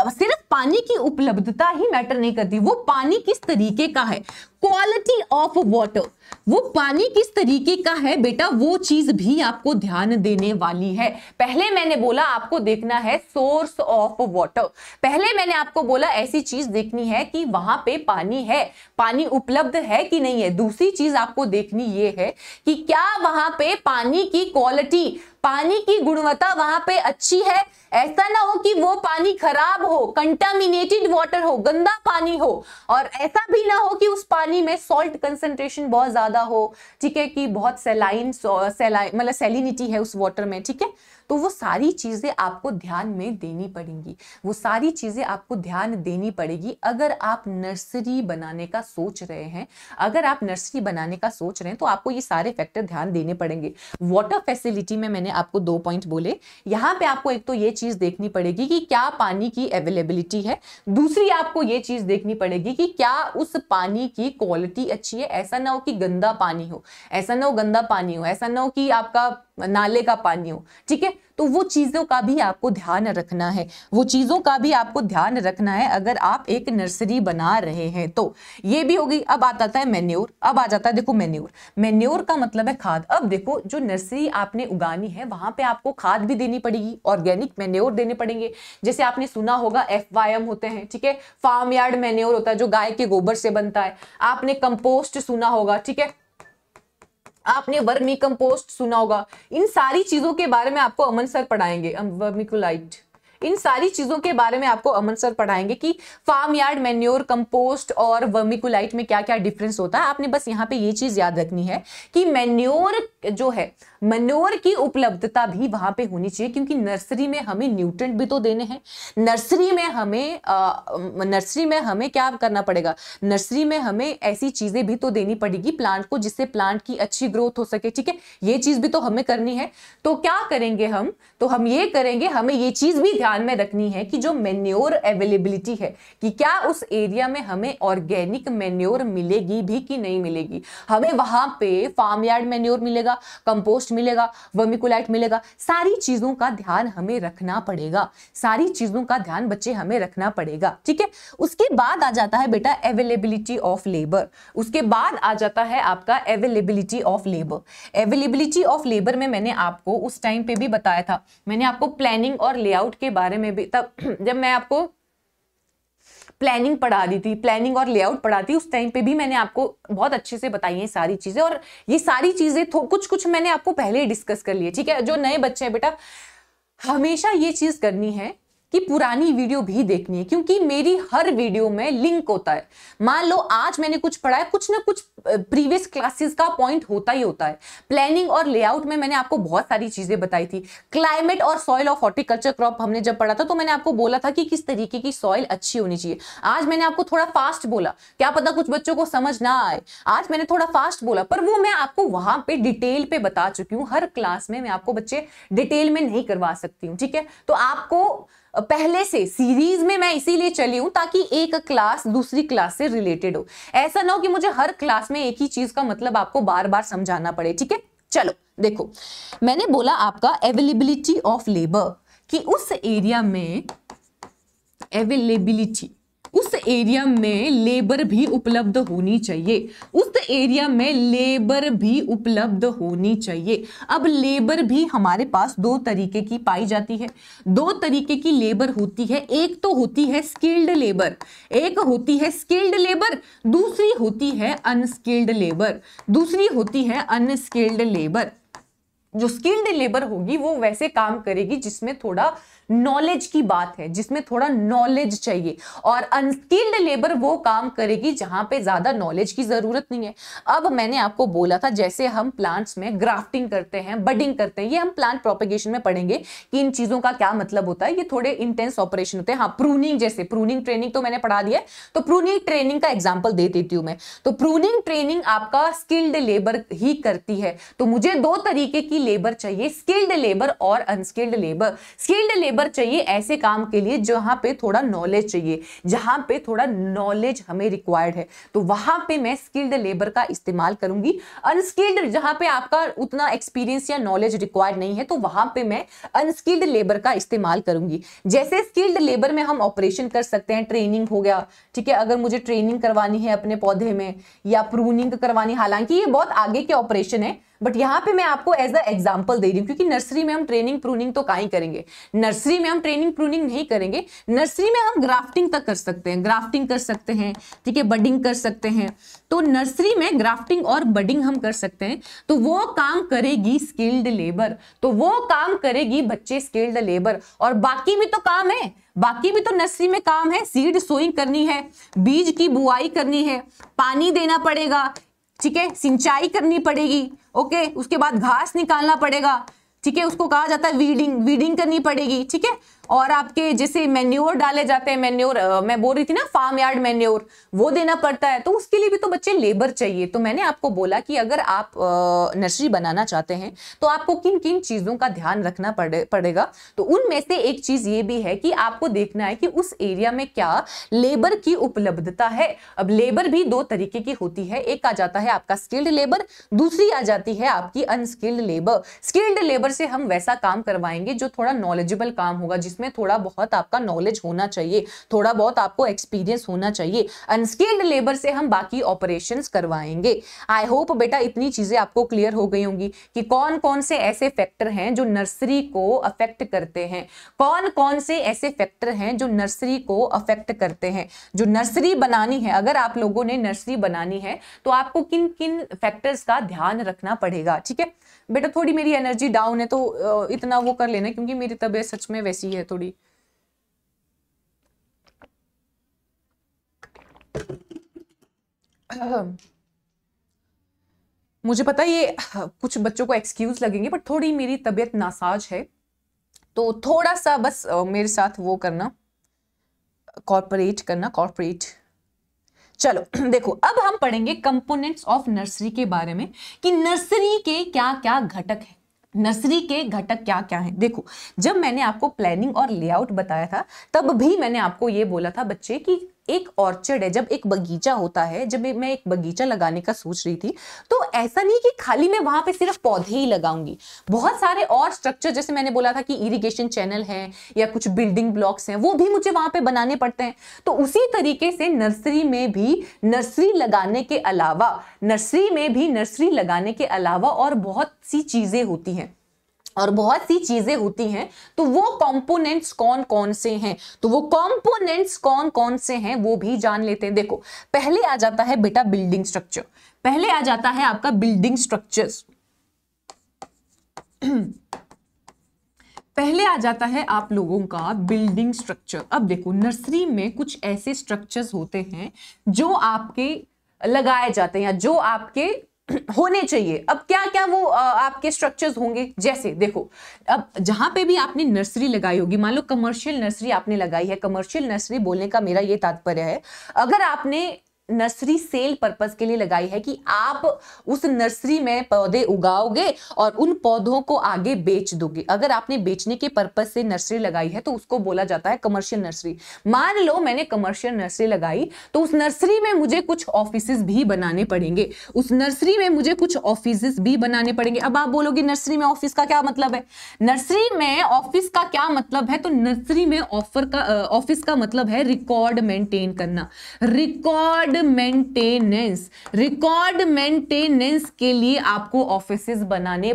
सिर्फ पानी की उपलब्धता ही मैटर नहीं करती, वो पानी किस तरीके का है, क्वालिटी ऑफ वाटर, वो पानी किस तरीके का है बेटा, वो चीज भी आपको ध्यान देने वाली है। पहले मैंने बोला आपको देखना है सोर्स ऑफ वाटर, पहले मैंने आपको बोला ऐसी चीज देखनी है कि वहां पे पानी है, पानी उपलब्ध है कि नहीं है। दूसरी चीज आपको देखनी ये है कि क्या वहां पे पानी की क्वालिटी, पानी की गुणवत्ता वहां पे अच्छी है। ऐसा ना हो कि वो पानी खराब हो, कंटामिनेटेड वाटर हो, गंदा पानी हो, और ऐसा भी ना हो कि उस पानी में सॉल्ट कंसंट्रेशन बहुत ज्यादा हो, ठीक है, कि बहुत सैलाइन मतलब सैलिनिटी है उस वाटर में। ठीक है, तो वो सारी चीजें आपको ध्यान में देनी पड़ेंगी, वो सारी चीजें आपको ध्यान देनी पड़ेगी अगर आप नर्सरी बनाने का सोच रहे हैं। अगर आप नर्सरी बनाने का सोच रहे हैं तो आपको ये सारे फैक्टर ध्यान देने पड़ेंगे। वाटर फैसिलिटी में मैंने आपको 2 पॉइंट बोले। यहाँ पे आपको एक तो ये चीज देखनी पड़ेगी कि क्या पानी की अवेलेबिलिटी है, दूसरी आपको ये चीज देखनी पड़ेगी कि क्या उस पानी की क्वालिटी अच्छी है। ऐसा ना हो कि गंदा पानी हो, ऐसा ना हो कि आपका नाले का पानी हो। ठीक है, तो वो चीजों का भी आपको ध्यान रखना है, अगर आप एक नर्सरी बना रहे हैं तो। ये भी होगी। अब आता है मैन्योर। अब आ जाता है देखो मैन्योर का मतलब है खाद। अब देखो जो नर्सरी आपने उगानी है वहां पे आपको खाद भी देनी पड़ेगी, ऑर्गेनिक मैन्योर देने पड़ेंगे। जैसे आपने सुना होगा FYM होते हैं, ठीक है, फार्म यार्ड मैन्योर होता है जो गाय के गोबर से बनता है। आपने कंपोस्ट सुना होगा, ठीक है, आपने वर्मी कंपोस्ट सुना होगा। इन सारी चीजों के बारे में आपको अमन सर पढ़ाएंगे, वर्मिकुलाइट, इन सारी चीजों के बारे में आपको अमन सर पढ़ाएंगे कि फार्म यार्ड मैन्योर, कंपोस्ट और वर्मिकुलाइट में क्या क्या डिफरेंस होता है। आपने बस यहाँ पे ये चीज याद रखनी है कि मैन्योर जो है, मैन्योर की उपलब्धता भी वहां पे होनी चाहिए, क्योंकि नर्सरी में हमें न्यूट्रिएंट भी तो देने हैं। नर्सरी में हमें क्या करना पड़ेगा, नर्सरी में हमें ऐसी चीजें भी तो देनी पड़ेगी प्लांट को जिससे प्लांट की अच्छी ग्रोथ हो सके। ठीक है, ये चीज भी तो हमें करनी है। तो क्या करेंगे हम, तो हम ये करेंगे, हमें ये चीज भी ध्यान ध्यान में रखनी है कि जो मेन्योर अवेलेबिलिटी है कि क्या उस एरिया में हमें ऑर्गेनिक मेन्योर मिलेगी भी कि नहीं मिलेगी। हमें वहां पे फार्म यार्ड मेन्योर मिलेगा, कंपोस्ट मिलेगा, वर्मिकुलाइट मिलेगा, सारी चीजों का ध्यान हमें रखना पड़ेगा, सारी चीजों का ध्यान बच्चे हमें रखना पड़ेगा। ठीक है, उसके बाद आ जाता है बेटा अवेलेबिलिटी ऑफ लेबर। उसके बाद आ जाता है आपका availability of labour. Availability of labour में मैंने आपको उस टाइम पे भी बताया था, मैंने आपको प्लानिंग और लेआउट के बारे में भी, तब जब मैं आपको प्लानिंग पढ़ा दी थी, प्लानिंग और लेआउट पढ़ा थी, उस टाइम पे भी मैंने आपको बहुत अच्छे से बताई है सारी चीजें। और ये सारी चीजें कुछ कुछ मैंने आपको पहले ही डिस्कस कर ली है। ठीक है, जो नए बच्चे हैं बेटा, हमेशा ये चीज करनी है कि पुरानी वीडियो भी देखनी है, क्योंकि मेरी हर वीडियो में लिंक होता है। मान लो आज मैंने कुछ पढ़ा है, कुछ ना कुछ प्रीवियस क्लासेस का पॉइंट होता ही होता है। प्लानिंग और लेआउट में मैंने आपको बहुत सारी चीजें बताई थी। क्लाइमेट और सॉइल ऑफ हॉर्टिकल्चर क्रॉप हमने जब पढ़ा था तो मैंने आपको बोला था कि किस तरीके की सॉइल अच्छी होनी चाहिए। आज मैंने आपको थोड़ा फास्ट बोला, क्या पता कुछ बच्चों को समझ ना आए, आज मैंने थोड़ा फास्ट बोला, पर वो मैं आपको वहां पे डिटेल पे बता चुकी हूँ। हर क्लास में मैं आपको बच्चे डिटेल में नहीं करवा सकती हूँ। ठीक है, तो आपको पहले से सीरीज में मैं इसीलिए चली हूं ताकि एक क्लास दूसरी क्लास से रिलेटेड हो। ऐसा ना हो कि मुझे हर क्लास में एक ही चीज का मतलब आपको बार बार समझाना पड़े। ठीक है, चलो देखो, मैंने बोला आपका अवेलेबिलिटी ऑफ लेबर कि उस एरिया में अवेलेबिलिटी, उस एरिया में लेबर भी उपलब्ध होनी चाहिए, उस एरिया में लेबर भी उपलब्ध होनी चाहिए। अब लेबर भी हमारे पास दो तरीके की पाई जाती है, दो तरीके की लेबर होती है। एक तो होती है स्किल्ड लेबर, एक होती है स्किल्ड लेबर, दूसरी होती है अनस्किल्ड लेबर, दूसरी होती है अनस्किल्ड लेबर। जो स्किल्ड लेबर होगी वो वैसे काम करेगी जिसमें थोड़ा नॉलेज की बात है, जिसमें थोड़ा नॉलेज चाहिए, और अनस्किल्ड लेबर वो काम करेगी जहां पे ज्यादा नॉलेज की जरूरत नहीं है। अब मैंने आपको बोला था जैसे हम प्लांट्स में ग्राफ्टिंग करते हैं, बडिंग करते हैं, ये हम प्लांट प्रोपेगेशन में पढ़ेंगे कि इन चीजों का क्या मतलब होता है। ये थोड़े इंटेंस ऑपरेशन होते हैं। हाँ, प्रूनिंग, जैसे प्रूनिंग ट्रेनिंग तो मैंने पढ़ा दिया है, तो प्रूनिंग ट्रेनिंग का एग्जाम्पल दे देती हूं मैं। तो प्रूनिंग ट्रेनिंग आपका स्किल्ड लेबर ही करती है। तो मुझे दो तरीके की लेबर चाहिए, स्किल्ड लेबर और अनस्किल्ड लेबर। स्किल्ड लेबर चाहिए ऐसे काम के लिए जहां पे थोड़ा नॉलेज चाहिए, जहां पे थोड़ा नॉलेज हमें रिक्वायर्ड है, तो वहां पे मैं स्किल्ड लेबर का इस्तेमाल करूंगी। अनस्किल्ड, जहां पे आपका उतना एक्सपीरियंस या नॉलेज रिक्वायर्ड नहीं है, तो वहां पे मैं अनस्किल्ड लेबर का इस्तेमाल करूंगी। जैसे स्किल्ड लेबर में हम ऑपरेशन कर सकते हैं, ट्रेनिंग हो गया। ठीक है, अगर मुझे ट्रेनिंग करवानी है अपने पौधे में या प्रूनिंग करवानी, हालांकि ये बहुत आगे के ऑपरेशन है, बट यहां पे मैं आपको एज अ एग्जांपल दे रही हूं, क्योंकि नर्सरी में हम ट्रेनिंग प्रूनिंग तो कहीं करेंगे, नर्सरी में हम ट्रेनिंग प्रूनिंग नहीं करेंगे। नर्सरी में हम ग्राफ्टिंग तक कर सकते हैं, ग्राफ्टिंग कर सकते हैं, ठीक है, बडिंग कर सकते हैं। तो नर्सरी में ग्राफ्टिंग और बडिंग हम कर सकते हैं, तो वो काम करेगी स्किल्ड लेबर, तो वो काम करेगी बच्चे स्किल्ड लेबर। और बाकी भी तो काम है, बाकी भी तो नर्सरी में काम है। सीड सोइंग करनी है, बीज की बुआई करनी है, पानी देना पड़ेगा, ठीक है, सिंचाई करनी पड़ेगी, ओके, उसके बाद घास निकालना पड़ेगा, ठीक है, उसको कहा जाता है वीडिंग, वीडिंग करनी पड़ेगी, ठीक है। और आपके जैसे मैन्योर डाले जाते हैं, मैन्योर मैं बोल रही थी ना, फार्म यार्ड मैन्योर, वो देना पड़ता है, तो उसके लिए भी तो बच्चे लेबर चाहिए। तो मैंने आपको बोला कि अगर आप नर्सरी बनाना चाहते हैं तो आपको किन किन चीजों का ध्यान रखना पड़ेगा। तो उनमें से एक चीज ये भी है कि आपको देखना है कि उस एरिया में क्या लेबर की उपलब्धता है। अब लेबर भी दो तरीके की होती है, एक आ जाता है आपका स्किल्ड लेबर, दूसरी आ जाती है आपकी अनस्किल्ड लेबर। स्किल्ड लेबर से हम वैसा काम करवाएंगे जो थोड़ा नॉलेजेबल काम होगा, जिसमें थोड़ा बहुत आपका नॉलेज होना चाहिए, थोड़ा बहुत आपको एक्सपीरियंस होना चाहिए। अनस्किल्ड लेबर से हम बाकी ऑपरेशंस करवाएंगे। आई होप बेटा इतनी चीजें आपको क्लियर हो गई होंगी कि कौन कौन से ऐसे फैक्टर हैं जो नर्सरी को अफेक्ट करते हैं, कौन कौन से ऐसे फैक्टर हैं जो नर्सरी को अफेक्ट करते हैं। जो नर्सरी बनानी है, अगर आप लोगों ने नर्सरी बनानी है तो आपको किन किन फैक्टर्स का ध्यान रखना पड़ेगा। ठीक है बेटा, थोड़ी मेरी एनर्जी डाउन है तो इतना वो कर लेना, क्योंकि मेरी तबीयत सच में वैसी है थोड़ी। मुझे पता है ये कुछ बच्चों को एक्सक्यूज लगेंगे, बट थोड़ी मेरी तबीयत नासाज है, तो थोड़ा सा बस मेरे साथ वो करना, कॉर्पोरेट करना, कॉर्पोरेट। चलो देखो, अब हम पढ़ेंगे कंपोनेंट्स ऑफ नर्सरी के बारे में कि नर्सरी के क्या क्या घटक हैं। नर्सरी के घटक क्या क्या हैं। देखो, जब मैंने आपको प्लानिंग और लेआउट बताया था तब भी मैंने आपको ये बोला था बच्चे कि एक ऑर्चर्ड है, जब एक बगीचा होता है, जब मैं एक बगीचा लगाने का सोच रही थी तो ऐसा नहीं कि खाली मैं वहां पे सिर्फ पौधे ही लगाऊंगी, बहुत सारे और स्ट्रक्चर, जैसे मैंने बोला था कि इरिगेशन चैनल है या कुछ बिल्डिंग ब्लॉक्स हैं, वो भी मुझे वहां पे बनाने पड़ते हैं। तो उसी तरीके से नर्सरी में भी नर्सरी लगाने के अलावा और बहुत सी चीजें होती हैं, तो वो कंपोनेंट्स कौन कौन से हैं वो भी जान लेते हैं। देखो, पहले आ जाता है बेटा बिल्डिंग स्ट्रक्चर, पहले आ जाता है आपका बिल्डिंग स्ट्रक्चर्स पहले आ जाता है आप लोगों का बिल्डिंग स्ट्रक्चर। अब देखो, नर्सरी में कुछ ऐसे स्ट्रक्चर्स होते हैं जो आपके लगाए जाते हैं या जो आपके होने चाहिए। अब क्या क्या वो आपके स्ट्रक्चर्स होंगे, जैसे देखो, अब जहां पे भी आपने नर्सरी लगाई होगी, मान लो कमर्शियल नर्सरी आपने लगाई है, कमर्शियल नर्सरी बोलने का मेरा ये तात्पर्य है, अगर आपने नर्सरी सेल पर्पस के लिए लगाई है कि आप उस नर्सरी में पौधे उगाओगे और उन पौधों को आगे बेच दोगे, अगर आपने बेचने के पर्पस से नर्सरी लगाई है तो उसको बोला जाता है कमर्शियल नर्सरी। मान लो मैंने कमर्शियल नर्सरी लगाई तो उस नर्सरी में मुझे कुछ ऑफिसेस भी बनाने पड़ेंगे, अब आप बोलोगे नर्सरी में ऑफिस का क्या मतलब है? नर्सरी में ऑफिस का क्या मतलब है? तो नर्सरी में ऑफिस का मतलब है रिकॉर्ड मेंटेन करना। रिकॉर्ड मेंटेनेंस के लिए आपको ऑफिसेस बनाने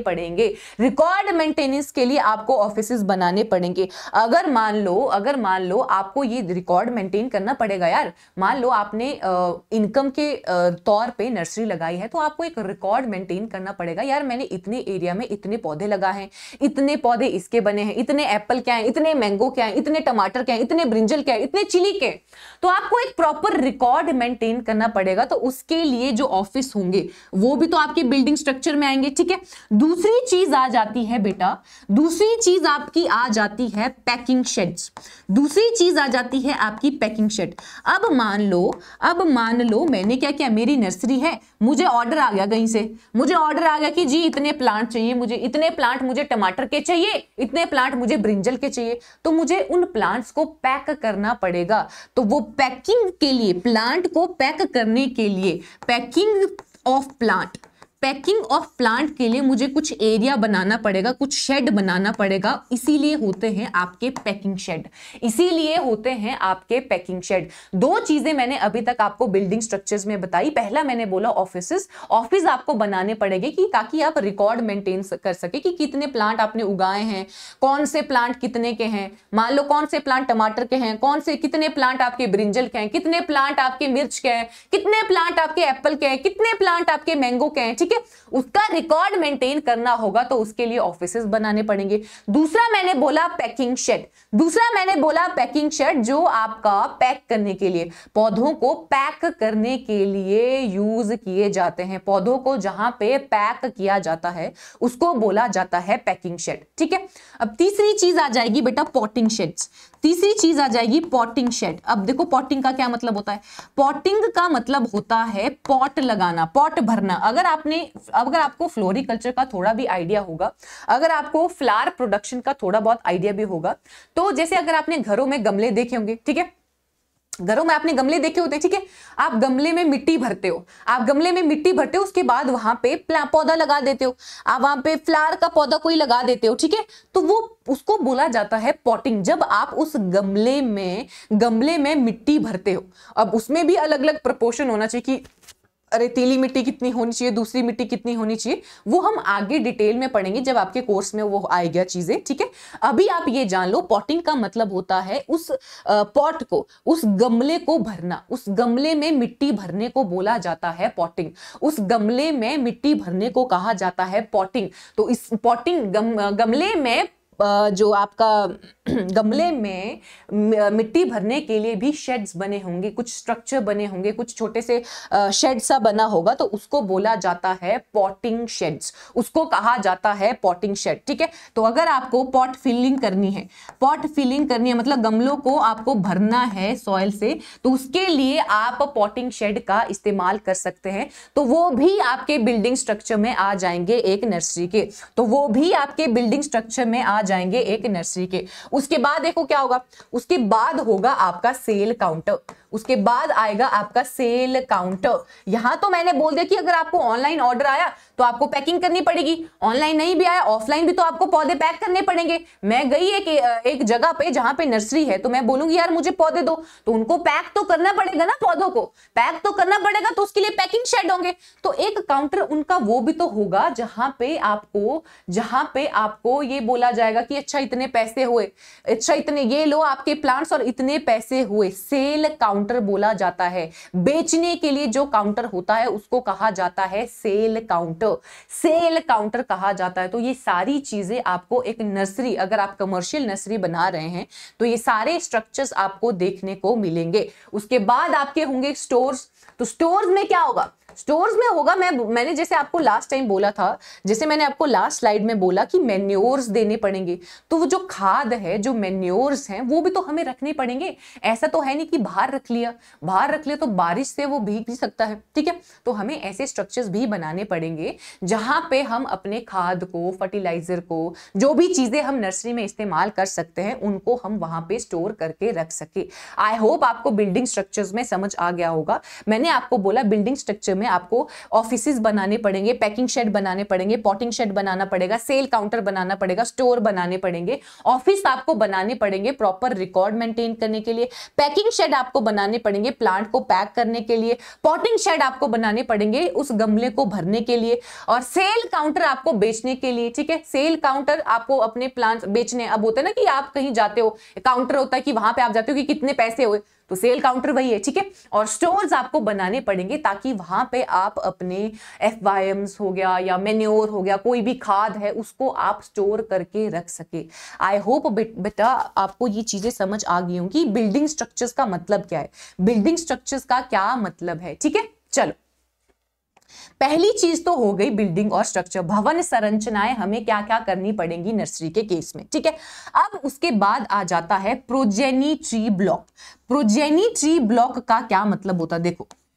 पड़ेंगे। अगर मान लो आपको ये रिकॉर्ड मेंटेन करना पड़ेगा यार, मान लो आपने इनकम के तौर पे नर्सरी लगाई है तो आपको एक रिकॉर्ड मेंटेन करना पड़ेगा, यार मैंने इतने एरिया में इतने पौधे लगाए हैं, इतने पौधे इसके बने हैं, इतने एप्पल क्या है, इतने मैंगो क्या है, इतने टमाटर क्या है, इतने ब्रिंजल क्या है, इतने चिली के, तो आपको एक प्रॉपर रिकॉर्ड मेंटेन करना पड़ेगा। तो उसके लिए जो ऑफिस होंगे वो भी तो आपके बिल्डिंग स्ट्रक्चर में आएंगे, ठीक है। दूसरी चीज आ जाती है बेटा, दूसरी चीज आपकी आ जाती है पैकिंग शेड्स, पैकिंग शेड। अब मान लो मैंने क्या किया, मेरी नर्सरी है, मुझे ऑर्डर आ गया कहीं से, मुझे ऑर्डर आ गया कि जी इतने प्लांट चाहिए मुझे, इतने प्लांट मुझे टमाटर के चाहिए, इतने प्लांट मुझे ब्रिंजल के चाहिए, तो मुझे उन प्लांट्स को पैक करना पड़ेगा। तो वो पैकिंग के लिए, प्लांट को पैक करने के लिए, पैकिंग ऑफ प्लांट के लिए मुझे कुछ एरिया बनाना पड़ेगा, कुछ शेड बनाना पड़ेगा, इसीलिए होते हैं आपके पैकिंग शेड। दो चीजें मैंने अभी तक आपको बिल्डिंग स्ट्रक्चर्स में बताई। पहला मैंने बोला ऑफिस आपको बनाने पड़ेंगे कि ताकि आप रिकॉर्ड मेंटेन कर सके कि कितने प्लांट आपने उगाए हैं, कौन से प्लांट कितने के हैं, मान लो कौन से प्लांट टमाटर के हैं, कितने प्लांट आपके ब्रिंजल के हैं, कितने प्लांट आपके मिर्च के हैं, कितने प्लांट आपके एप्पल के हैं, कितने प्लांट आपके मैंगो के हैं, ठीक है। उसका रिकॉर्ड मेंटेन करना होगा तो उसके लिए ऑफिसेस बनाने पड़ेंगे। दूसरा मैंने बोला पैकिंग शेड, जो आपका पैक करने के लिए, पौधों को पैक करने के लिए यूज किए जाते हैं। पौधों को जहां पे पैक किया जाता है उसको बोला जाता है पैकिंग शेड, ठीक है। अब तीसरी चीज आ जाएगी बेटा पॉटिंग शेड्स, पॉटिंग शेड। अब देखो पॉटिंग का क्या मतलब होता है? पॉटिंग का मतलब होता है पॉट लगाना, पॉट भरना। अगर आपको फ्लोरिकल्चर का थोड़ा भी आइडिया होगा, अगर आपको फ्लावर प्रोडक्शन का थोड़ा बहुत आइडिया भी होगा, तो जैसे अगर आपने घरों में गमले देखे होंगे, ठीक है, घरों में आपने गमले देखे होते हैं, ठीक है, आप गमले में मिट्टी भरते हो, उसके बाद वहां पे पौधा लगा देते हो, आप वहां पे फ्लावर का पौधा कोई लगा देते हो, ठीक है, तो वो उसको बोला जाता है पॉटिंग। जब आप उस गमले में मिट्टी भरते हो, अब उसमें भी अलग अलग प्रोपोर्शन होना चाहिए कि रेतीली मिट्टी कितनी होनी चाहिए, दूसरी मिट्टी कितनी होनी चाहिए, वो हम आगे डिटेल में पढ़ेंगे जब आपके कोर्स में वो आएगा चीजें, ठीक है। अभी आप ये जान लो पॉटिंग का मतलब होता है उस पॉट को, उस गमले को भरना, उस गमले में मिट्टी भरने को बोला जाता है पॉटिंग, उस गमले में मिट्टी भरने को कहा जाता है पॉटिंग। तो इस पॉटिंग गमले में जो आपका गमले में मिट्टी भरने के लिए भी शेड्स बने होंगे, कुछ स्ट्रक्चर बने होंगे, कुछ छोटे से शेड सा बना होगा, तो उसको बोला जाता है पॉटिंग शेड्स, उसको कहा जाता है पॉटिंग शेड। ठीक है, तो अगर आपको पॉट फिलिंग करनी है, पॉट फिलिंग करनी है मतलब गमलों को आपको भरना है सॉइल से, तो उसके लिए आप पॉटिंग शेड का इस्तेमाल कर सकते हैं। तो वो भी आपके बिल्डिंग स्ट्रक्चर में आ जाएंगे एक नर्सरी के, तो वो भी आपके बिल्डिंग स्ट्रक्चर में आ जाएंगे एक नर्सरी के। उसके बाद देखो क्या होगा, उसके बाद होगा आपका सेल काउंटर, उसके बाद आएगा आपका सेल काउंटर। यहां तो मैंने बोल दिया कि अगर आपको ऑनलाइन ऑर्डर आया तो आपको पैकिंग करनी पड़ेगी, ऑनलाइन नहीं भी आया ऑफलाइन भी तो आपको पौधे पैक करने पड़ेंगे। मैं गई एक जगह पे जहां पे नर्सरी है, तो मैं बोलूंगी यार मुझे पौधे दो, तो उनको पैक तो करना पड़ेगा ना, पौधों को पैक तो करना पड़ेगा, तो उसके लिए पैकिंग शेड होंगे। तो एक काउंटर उनका वो भी तो होगा जहां पे आपको ये बोला जाएगा कि अच्छा इतने पैसे हुए, अच्छा इतने ये लो आपके प्लांट्स और इतने पैसे हुए। सेल काउंटर बोला जाता है, बेचने के लिए जो काउंटर होता है उसको कहा जाता है सेल काउंटर, सेल काउंटर कहा जाता है। तो ये सारी चीजें आपको एक नर्सरी, अगर आप कमर्शियल नर्सरी बना रहे हैं तो ये सारे स्ट्रक्चर्स आपको देखने को मिलेंगे। उसके बाद आपके होंगे स्टोर्स, तो स्टोर्स में क्या होगा, स्टोर्स में होगा, मैंने जैसे आपको लास्ट टाइम बोला था, जैसे मैंने आपको लास्ट स्लाइड में बोला कि मैन्योर्स देने पड़ेंगे, तो वो जो खाद है, जो मैन्योर्स हैं, वो भी तो हमें रखने पड़ेंगे। ऐसा तो है नहीं कि बाहर रख लिया तो बारिश से वो भीग भी सकता है। ठीक है, तो हमें ऐसे स्ट्रक्चर्स भी बनाने पड़ेंगे जहां पे हम अपने खाद को, फर्टिलाइजर को, जो भी चीजें हम नर्सरी में इस्तेमाल कर सकते हैं उनको हम वहां पे स्टोर करके रख सके। आई होप आपको बिल्डिंग स्ट्रक्चर्स में समझ आ गया होगा। मैंने आपको बोला बिल्डिंग स्ट्रक्चर में आपको ऑफिसेज बनाने पड़ेंगे, पैकिंग शेड बनाने पड़ेंगे, पॉटिंग शेड बनाना पड़ेगा, सेल काउंटर बनाना पड़ेगा, स्टोर बनाने पड़ेंगे, ऑफिस आपको बनाने पड़ेंगे प्रॉपर रिकॉर्ड मेंटेन करने के लिए, पैकिंग शेड आपको बनाने पड़ेंगे प्लांट को पैक करने के लिए, पॉटिंग शेड आपको बनाने पड़ेंगे उस गमले को भरने के लिए, और सेल काउंटर आपको बेचने के लिए। ठीक है, सेल काउंटर आपको अपने प्लांट बेचने, अब होता है ना कि आप कहीं जाते हो, काउंटर होता है कि वहां पे आप जाते हो कि कितने पैसे हुए, तो सेल काउंटर वही है। ठीक है, और स्टोर्स आपको बनाने पड़ेंगे ताकि वहां पे आप अपने FYMs हो गया या मेन्योर हो गया, कोई भी खाद है, उसको आप स्टोर करके रख सके। आई होप बेटा आपको ये चीजें समझ आ गई होंगी बिल्डिंग स्ट्रक्चर्स का मतलब क्या है, बिल्डिंग स्ट्रक्चर्स का क्या मतलब है। ठीक है, चलो पहली चीज तो हो गई बिल्डिंग और स्ट्रक्चर, भवन संरचनाएं हमें क्या क्या करनी पड़ेंगी नर्सरी के केस में। ठीक है, अब उसके बाद आ जाता है progeny tree block. Progeny tree block का क्या मतलब होता है,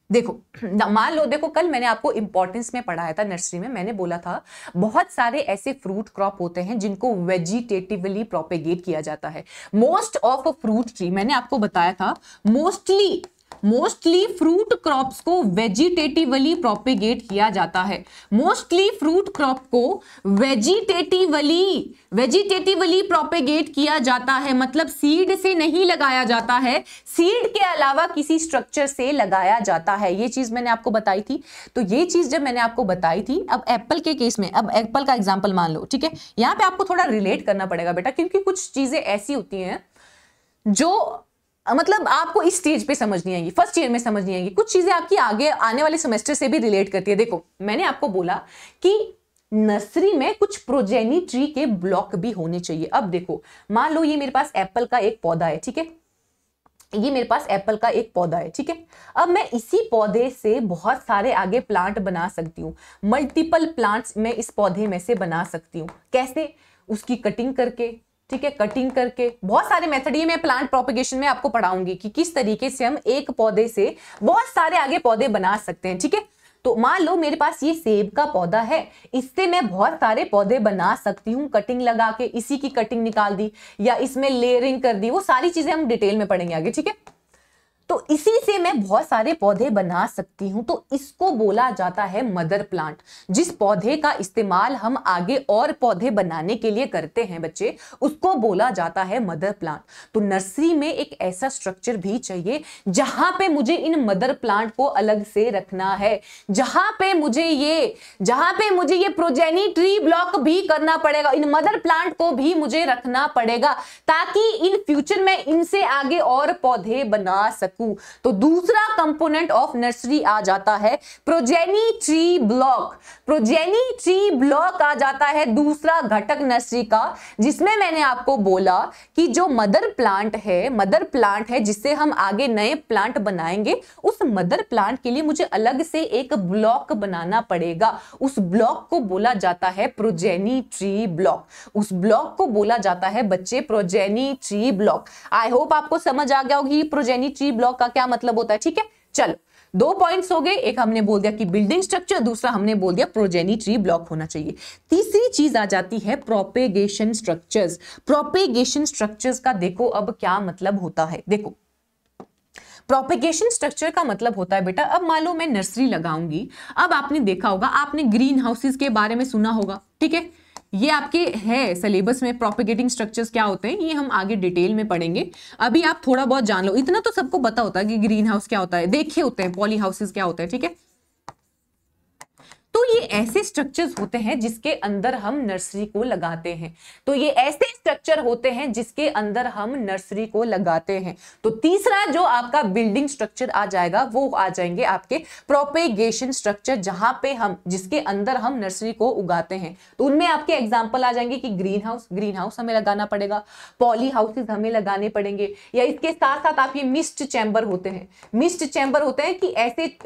देखो मान लो, देखो कल मैंने आपको इंपॉर्टेंस में पढ़ाया था नर्सरी में, मैंने बोला था बहुत सारे ऐसे फ्रूट क्रॉप होते हैं जिनको वेजिटेटिवली प्रोपेगेट किया जाता है। मोस्ट ऑफ फ्रूट ट्री, मैंने आपको बताया था मोस्टली फ्रूट क्रॉप्स को वेजिटेटिवली प्रोपेगेट किया जाता है। मोस्टली फ्रूट क्रॉप को वेजिटेटिवली प्रोपेगेट किया जाता है, मतलब सीड से नहीं लगाया जाता है, सीड के अलावा किसी स्ट्रक्चर से लगाया जाता है। ये चीज मैंने आपको बताई थी। तो ये चीज जब मैंने आपको बताई थी, अब एप्पल के केस में, अब एप्पल का एग्जांपल मान लो। ठीक है, यहां पे आपको थोड़ा रिलेट करना पड़ेगा बेटा, क्योंकि कुछ चीजें ऐसी होती हैं जो मतलब आपको इस स्टेज पे समझ नहीं आएगी, फर्स्ट ईयर में समझ नहीं आएगी, कुछ चीजें आपकी आगे आने वाले सेमेस्टर से भी रिलेट करती है। देखो मैंने आपको बोला कि नर्सरी में कुछ प्रोजेनी ट्री के ब्लॉक भी होने चाहिए। अब देखो मान लो ये मेरे पास एप्पल का एक पौधा है। ठीक है, ये मेरे पास एप्पल का एक पौधा है। ठीक है, अब मैं इसी पौधे से बहुत सारे आगे प्लांट बना सकती हूँ, मल्टीपल प्लांट्स मैं इस पौधे में से बना सकती हूँ। कैसे? उसकी कटिंग करके। ठीक है, कटिंग करके, बहुत सारे मेथड, ये मैं प्लांट प्रोपेगेशन में आपको पढ़ाऊंगी कि किस तरीके से हम एक पौधे से बहुत सारे आगे पौधे बना सकते हैं। ठीक है, तो मान लो मेरे पास ये सेब का पौधा है, इससे मैं बहुत सारे पौधे बना सकती हूँ, कटिंग लगा के, इसी की कटिंग निकाल दी या इसमें लेयरिंग कर दी, वो सारी चीजें हम डिटेल में पढ़ेंगे आगे। ठीक है, तो इसी से मैं बहुत सारे पौधे बना सकती हूं, तो इसको बोला जाता है मदर प्लांट। जिस पौधे का इस्तेमाल हम आगे और पौधे बनाने के लिए करते हैं बच्चे, उसको बोला जाता है मदर प्लांट। तो नर्सरी में एक ऐसा स्ट्रक्चर भी चाहिए जहां पे मुझे इन मदर प्लांट को अलग से रखना है, जहां पे मुझे ये प्रोजेनी ट्री ब्लॉक भी करना पड़ेगा, इन मदर प्लांट को भी मुझे रखना पड़ेगा, ताकि इन फ्यूचर में इनसे आगे और पौधे बना सकूं। चिकू। तो दूसरा कंपोनेंट ऑफ नर्सरी आ जाता है progeny tree block. Progeny tree block आ जाता है दूसरा घटक नर्सरी का, जिसमें मैंने आपको बोला कि जो मदर प्लांट है जिससे हम आगे नए प्लांट बनाएंगे, उस मदर प्लांट के लिए मुझे अलग से एक ब्लॉक बनाना पड़ेगा। उस ब्लॉक को बोला जाता है प्रोजेनी ट्री ब्लॉक। उस ब्लॉक को बोला जाता है बच्चे प्रोजेनी ट्री ब्लॉक। आई होप आपको समझ आ गया होगी प्रोजेनी ट्री ब्लॉक का क्या मतलब होता है। ठीक है, चलो 2 पॉइंट्स हो गए। एक हमने बोल दिया कि बिल्डिंग स्ट्रक्चर, दूसरा हमने बोल दिया प्रोजेनी ट्री ब्लॉक होना चाहिए। तीसरी चीज आ जाती है प्रोपेगेशन स्ट्रक्चर्स। प्रोपेगेशन स्ट्रक्चर्स का देखो अब क्या मतलब होता है। देखो प्रोपेगेशन स्ट्रक्चर का मतलब होता है बेटा, अब मान लो मैं नर्सरी लगाऊंगी। अब आपने देखा होगा, आपने ग्रीन हाउसेस के बारे में सुना होगा। ठीक है, ये आपके है सिलेबस में प्रोपेगेटिंग स्ट्रक्चर्स क्या होते हैं, ये हम आगे डिटेल में पढ़ेंगे। अभी आप थोड़ा बहुत जान लो, इतना तो सबको पता होता है कि ग्रीन हाउस क्या होता है, देखे होते हैं, पॉली हाउसेस क्या होते हैं। ठीक है, तो ये ऐसे स्ट्रक्चर्स होते हैं जिसके अंदर हम नर्सरी को लगाते हैं। तो ये ऐसे स्ट्रक्चर होते हैं जिसके अंदर हम नर्सरी को लगाते हैं। तो तीसरा जो आपका बिल्डिंग स्ट्रक्चर आ जाएगा वो आ जाएंगे आपके प्रोपेगेशन स्ट्रक्चर, जहां पे हम जिसके अंदर हम नर्सरी को उगाते हैं। तो उनमें आपके एग्जांपल आ जाएंगे कि ग्रीन हाउस हमें लगाना पड़ेगा, पॉली हाउसेस हमें लगाने पड़ेंगे, या इसके साथ साथ आप ये मिस्ट चैम्बर होते हैं। मिस्ट चैम्बर होते हैं कि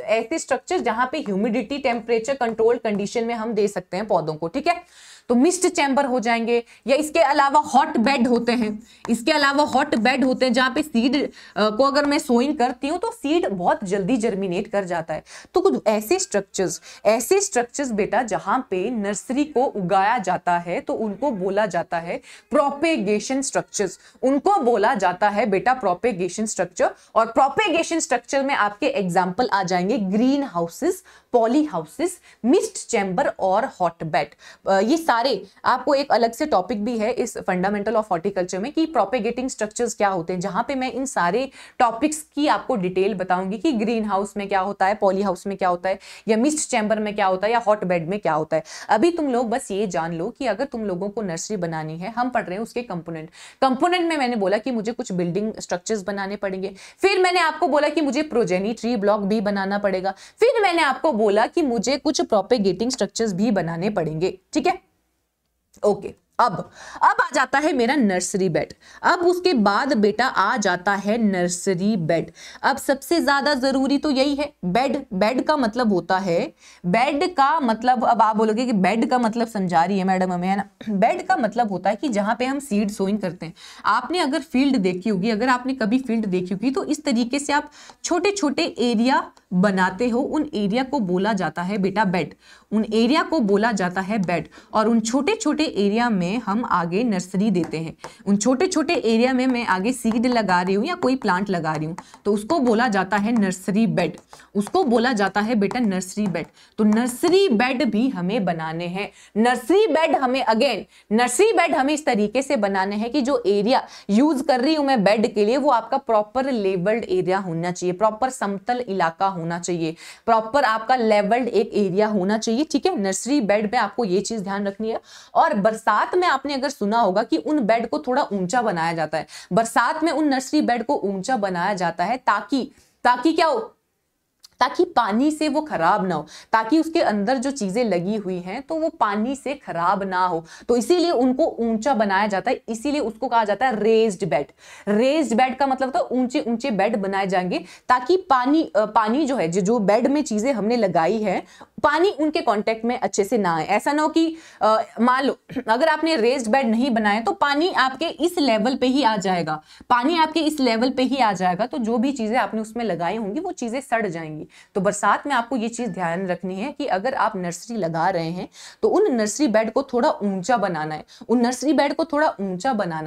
ऐसे स्ट्रक्चर जहां पे ह्यूमिडिटी टेम्परेचर कंट्रोल कंडीशन में हम दे सकते हैं पौधों को। ठीक है, तो मिस्ट चैम्बर हो जाएंगे, या इसके अलावा हॉट बेड होते हैं। इसके अलावा हॉट बेड होते हैं जहां पे सीड को अगर मैं सोइंग करती हूं तो सीड बहुत जल्दी जर्मिनेट कर जाता है। तो कुछ ऐसे स्ट्रक्चर्स बेटा जहां पे नर्सरी को उगाया जाता है तो उनको बोला जाता है प्रोपेगेशन स्ट्रक्चर्स। उनको बोला जाता है बेटा प्रोपेगेशन स्ट्रक्चर। और प्रोपेगेशन स्ट्रक्चर में आपके एग्जाम्पल आ जाएंगे green houses, poly houses, mist chamber और हॉट बेड। ये सारे आपको एक अलग से टॉपिक भी है इस फंडामेंटल ऑफ हॉर्टिकल्चर में कि प्रोपेगेटिंग स्ट्रक्चर्स क्या होते हैं, जहां पे मैं इन सारे टॉपिक्स की आपको डिटेल बताऊंगी कि ग्रीन हाउस में क्या होता है, पॉली हाउस में क्या होता है, या मिस्ट चैम्बर में क्या होता है, या हॉट बेड में क्या होता है। अभी तुम लोग बस ये जान लो कि अगर तुम लोगों को नर्सरी बनानी है, हम पढ़ रहे हैं उसके कंपोनेंट में मैंने बोला कि मुझे कुछ बिल्डिंग स्ट्रक्चर्स बनाने पड़ेंगे। फिर मैंने आपको बोला कि मुझे प्रोजेनी ट्री ब्लॉक भी बनाना पड़ेगा। फिर मैंने आपको बोला कि मुझे कुछ प्रोपेगेटिंग स्ट्रक्चर्स भी बनाने पड़ेंगे। ठीक है, ओके। अब आ जाता है मेरा नर्सरी बेड। अब उसके बाद बेटा आ जाता है नर्सरी बेड। अब सबसे ज्यादा जरूरी तो यही है बेड का मतलब होता है, बेड का मतलब, अब आप बोलोगे कि बेड का मतलब समझा रही है मैडम हमें, है ना। बेड का मतलब होता है कि जहां पे हम सीड सोइंग करते हैं। आपने अगर फील्ड देखी होगी, अगर आपने कभी फील्ड देखी होगी, तो इस तरीके से आप छोटे छोटे एरिया बनाते हो, उन एरिया को बोला जाता है बेटा बेड। उन एरिया को बोला जाता है बेड। और उन छोटे छोटे एरिया में हम आगे नर्सरी देते हैं। उन छोटे छोटे एरिया में मैं आगे सीड लगा रही हूं या कोई प्लांट लगा रही हूं, तो उसको बोला जाता है नर्सरी बेड। उसको बोला जाता है बेटा नर्सरी बेड। तो नर्सरी बेड भी हमें बनाने हैं। नर्सरी बेड हमें इस तरीके से बनाने हैं कि जो एरिया यूज कर रही हूं मैं बेड के लिए, वो आपका प्रॉपर लेवल्ड एरिया होना चाहिए, प्रॉपर समतल इलाका होना चाहिए, प्रॉपर आपका लेवल्ड एक एरिया होना चाहिए। ठीक है, नर्सरी बेड में आपको ये चीज ध्यान रखनी है। और बरसात में आपने अगर सुना होगा कि उन बेड को थोड़ा ऊंचा बनाया जाता है। बरसात में उन नर्सरी बेड को ऊंचा बनाया जाता है ताकि क्या हो, ताकि पानी से वो खराब ना हो, ताकि उसके अंदर जो चीजें लगी हुई हैं तो वो पानी से खराब ना हो। तो इसीलिए उनको ऊंचा बनाया जाता है, इसीलिए उसको कहा जाता है रेज्ड बेड। रेज्ड बेड का मतलब तो ऊंचे ऊंचे बेड बनाए जाएंगे ताकि पानी जो है, जो बेड में चीजें हमने लगाई है, पानी उनके कांटेक्ट में अच्छे से ना आए। ऐसा ना हो कि मान लो अगर आपने रेज्ड बेड नहीं बनाया तो पानी आपके इस लेवल पे ही आ जाएगा, तो जो भी चीजें आपने उसमें लगाई होंगी वो चीजें सड़ जाएंगी। तो बरसात में आपको ये चीज ध्यान रखनी है कि अगर आप नर्सरी लगा रहे हैं तो उन नर्सरी बेड को थोड़ा ऊंचा बनाना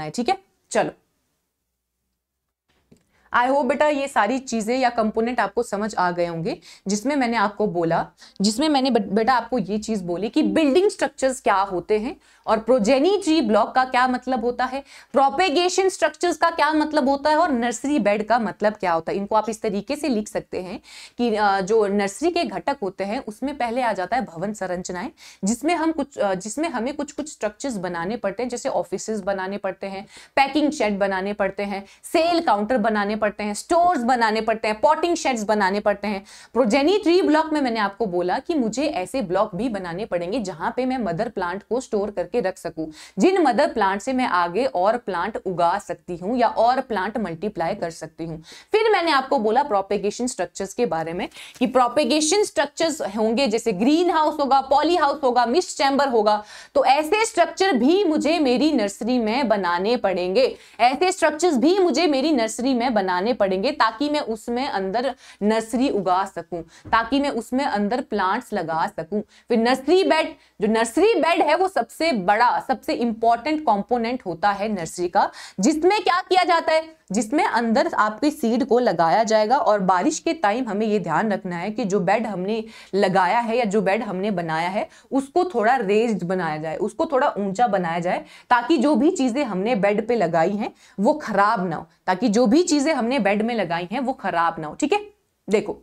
है। ठीक है, चलो आई होप बेटा ये सारी चीजें या कंपोनेंट आपको समझ आ गए होंगे, जिसमें मैंने बेटा आपको ये चीज बोली कि बिल्डिंग स्ट्रक्चर्स क्या होते हैं और प्रोजेनी ट्री ब्लॉक का क्या मतलब होता है, प्रोपेगेशन स्ट्रक्चर्स का क्या मतलब होता है और नर्सरी बेड का मतलब क्या होता है। इनको आप इस तरीके से लिख सकते हैं कि जो नर्सरी के घटक होते हैं उसमें पहले आ जाता है भवन संरचनाएं, जिसमें हमें कुछ स्ट्रक्चर्स बनाने पड़ते हैं, जैसे ऑफिसेज बनाने पड़ते हैं, पैकिंग शेड बनाने पड़ते हैं, सेल काउंटर बनाने पड़ते हैं, स्टोर्स बनाने पड़ते हैं, पॉटिंग शेड्स बनाने पड़ते हैं। प्रोजेनी ट्री ब्लॉक में मैंने आपको बोला कि मुझे ऐसे ब्लॉक भी बनाने पड़ेंगे जहां पे मैं मदर प्लांट को स्टोर करके रख सकूं, जिन मदर प्लांट से मैं आगे और प्लांट उगा सकती हूं या और प्लांट मल्टीप्लाई कर सकती हूं। फिर मैंने आपको बोला प्रोपेगेशन स्ट्रक्चर्स के बारे में कि प्रोपेगेशन स्ट्रक्चर्स होंगे, जैसे ग्रीन हाउस होगा, पॉली हाउस होगा, मिस्ट चैम्बर होगा। तो ऐसे स्ट्रक्चर भी मुझे मेरी नर्सरी में बनाने पड़ेंगे, ऐसे स्ट्रक्चर्स भी मुझे मेरी नर्सरी में बनाने पड़ेंगे ताकि मैं उसमें अंदर नर्सरी उगा सकूं, ताकि मैं उसमें अंदर प्लांट्स लगा सकूं। फिर नर्सरी बेड, जो नर्सरी बेड है वो सबसे बड़ा, सबसे इंपॉर्टेंट कंपोनेंट होता है नर्सरी का, जिसमें क्या किया जाता है, जिसमें अंदर आपके सीड को लगाया जाएगा। और बारिश के टाइम हमें यह ध्यान रखना है कि जो बेड हमने लगाया है या जो बेड हमने बनाया है उसको थोड़ा रेज्ड बनाया जाए, उसको थोड़ा ऊंचा बनाया जाए, ताकि जो भी चीजें हमने बेड पे लगाई हैं वो खराब ना हो, ताकि जो भी चीजें हमने बेड में लगाई हैं वो खराब ना हो। ठीक है, देखो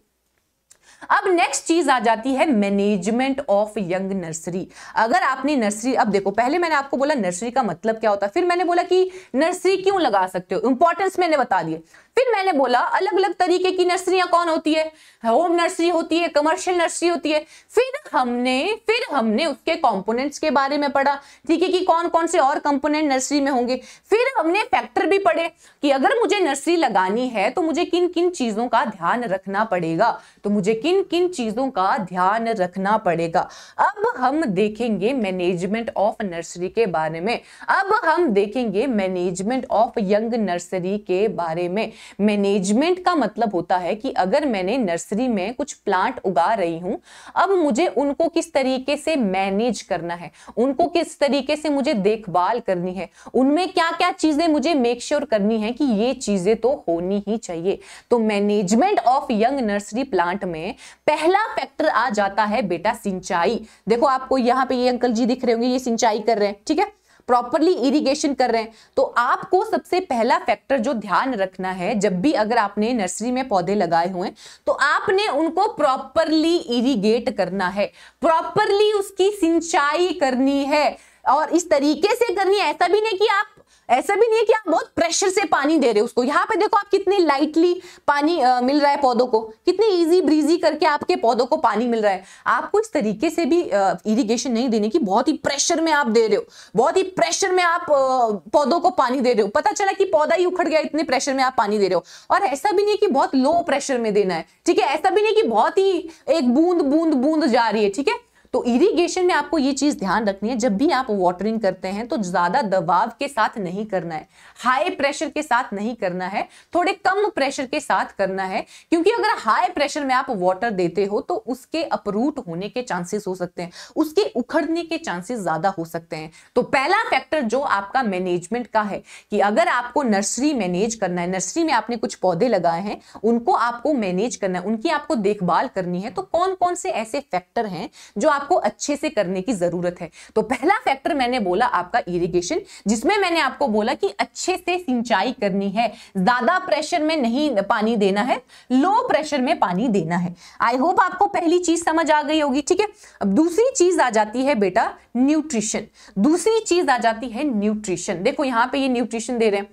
अब नेक्स्ट चीज आ जाती है मैनेजमेंट ऑफ यंग नर्सरी। अगर आपने नर्सरी, अब देखो पहले मैंने आपको बोला नर्सरी का मतलब क्या होता है, फिर मैंने बोला कि नर्सरी क्यों लगा सकते हो, इंपॉर्टेंस मैंने बता दिए। फिर मैंने बोला अलग अलग तरीके की नर्सरियां कौन होती है, होम नर्सरी होती है, कमर्शियल नर्सरी होती है। फिर हमने उसके कंपोनेंट्स के बारे में पढ़ा, ठीक है, कि कौन कौन से और कंपोनेंट नर्सरी में होंगे। फिर हमने फैक्टर भी पढ़े कि अगर मुझे नर्सरी लगानी है तो मुझे किन किन चीजों का ध्यान रखना पड़ेगा, तो मुझे किन किन चीजों का ध्यान रखना पड़ेगा। अब हम देखेंगे मैनेजमेंट ऑफ नर्सरी के बारे में, अब हम देखेंगे मैनेजमेंट ऑफ यंग नर्सरी के बारे में। मैनेजमेंट का मतलब होता है कि अगर मैंने नर्सरी में कुछ प्लांट उगा रही हूं, अब मुझे उनको किस तरीके से मैनेज करना है, उनको किस तरीके से मुझे देखभाल करनी है, उनमें क्या क्या चीजें मुझे मेक श्योर करनी है कि ये चीजें तो होनी ही चाहिए। तो management of young nursery plant में पहला फैक्टर आ जाता है बेटा सिंचाई। देखो आपको यहां पे ये अंकल जी दिख रहे होंगे, ये सिंचाई कर रहे हैं, ठीक है, प्रॉपरली इरिगेशन कर रहे हैं। तो आपको सबसे पहला फैक्टर जो ध्यान रखना है, जब भी अगर आपने नर्सरी में पौधे लगाए हुए तो आपने उनको प्रॉपरली इरिगेट करना है, प्रॉपरली उसकी सिंचाई करनी है। और इस तरीके से करनी है, ऐसा भी नहीं कि आप बहुत प्रेशर से पानी दे रहे हो उसको। यहाँ पे देखो आप कितनी लाइटली पानी मिल रहा है पौधों को, कितनी इजी ब्रीजी करके आपके पौधों को पानी मिल रहा है। आपको इस तरीके से भी इरिगेशन नहीं देने की, बहुत ही प्रेशर में आप दे रहे हो, बहुत ही प्रेशर में आप पौधों को पानी दे रहे हो, पता चला कि पौधा ही उखड़ गया, इतने प्रेशर में आप पानी दे रहे हो। और ऐसा भी नहीं कि बहुत लो प्रेशर में देना है, ठीक है, ऐसा भी नहीं कि बहुत ही एक बूंद बूंद बूंद जा रही है, ठीक है। तो इरिगेशन में आपको ये चीज ध्यान रखनी है, जब भी आप वाटरिंग करते हैं तो ज्यादा दबाव के साथ नहीं करना है, हाई प्रेशर के साथ नहीं करना है, थोड़े कम प्रेशर के साथ करना है। क्योंकि अगर हाई प्रेशर में आप वाटर देते हो तो उसके अपरूट होने के चांसेस हो सकते हैं, उसके उखड़ने के चांसेस ज्यादा हो सकते हैं। तो पहला फैक्टर जो आपका मैनेजमेंट का है कि अगर आपको नर्सरी मैनेज करना है, नर्सरी में आपने कुछ पौधे लगाए हैं, उनको आपको मैनेज करना है, उनकी आपको देखभाल करनी है, तो कौन कौन से ऐसे फैक्टर हैं जो आपको अच्छे से करने की जरूरत है। तो पहला फैक्टर मैंने बोला आपका इरिगेशन, जिसमें मैंने आपको बोला कि अच्छे से सिंचाई करनी है, ज्यादा प्रेशर में नहीं पानी देना है, लो प्रेशर में पानी देना है। आई होप आपको पहली चीज समझ आ गई होगी, ठीक है। अब दूसरी चीज आ जाती है बेटा न्यूट्रिशन, दूसरी चीज आ जाती है न्यूट्रिशन। देखो यहां पे ये न्यूट्रिशन दे रहे हैं,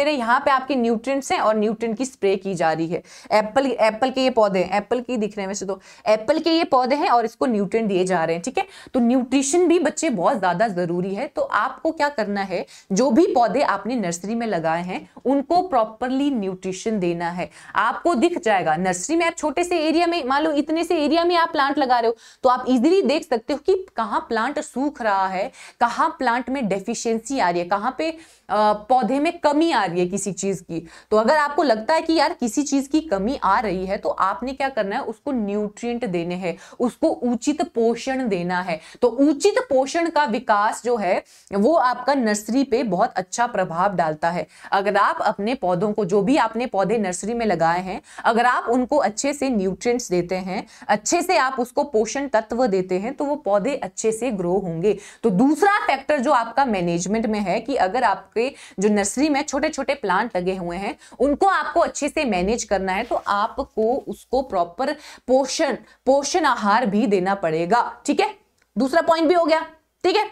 यहाँ पे आपके न्यूट्रिएंट्स हैं और न्यूट्रिएंट की स्प्रे की जा रही है। एप्पल के ये पौधे हैं, एप्पल के दिख रहे हैं वैसे तो, एप्पल के ये पौधे हैं और इसको न्यूट्रिएंट दिए जा रहे हैं, ठीक है। तो न्यूट्रिशन भी बच्चे बहुत ज्यादा जरूरी है। तो आपको क्या करना है, जो भी पौधे आपने नर्सरी में लगाए हैं उनको प्रॉपरली न्यूट्रिशन देना है। आपको दिख जाएगा नर्सरी में, आप छोटे से एरिया में, मान लो इतने से एरिया में आप प्लांट लगा रहे हो, तो आप इजीली देख सकते हो कि कहाँ प्लांट सूख रहा है, कहाँ प्लांट में डेफिशिएंसी आ रही है, कहाँ पे पौधे में कमी आ रही है किसी चीज की। तो अगर आपको लगता है कि यार किसी चीज की कमी आ रही है, तो आपने क्या करना है, उसको न्यूट्रिएंट देने हैं, उसको उचित पोषण देना है। तो उचित पोषण का विकास जो है वो आपका नर्सरी पे बहुत अच्छा प्रभाव डालता है। अगर आप अपने पौधों को, जो भी आपने पौधे नर्सरी में लगाए हैं, अगर आप उनको अच्छे से न्यूट्रिएंट्स देते हैं, अच्छे से आप उसको पोषण तत्व देते हैं, तो वो पौधे अच्छे से ग्रो होंगे। तो दूसरा फैक्टर जो आपका मैनेजमेंट में है कि अगर आपके जो नर्सरी में छोटे छोटे प्लांट लगे हुए हैं उनको आपको अच्छे से मैनेज करना है, तो आपको उसको प्रॉपर पोषण आहार भी देना पड़ेगा, ठीक है। दूसरा पॉइंट भी हो गया, ठीक है।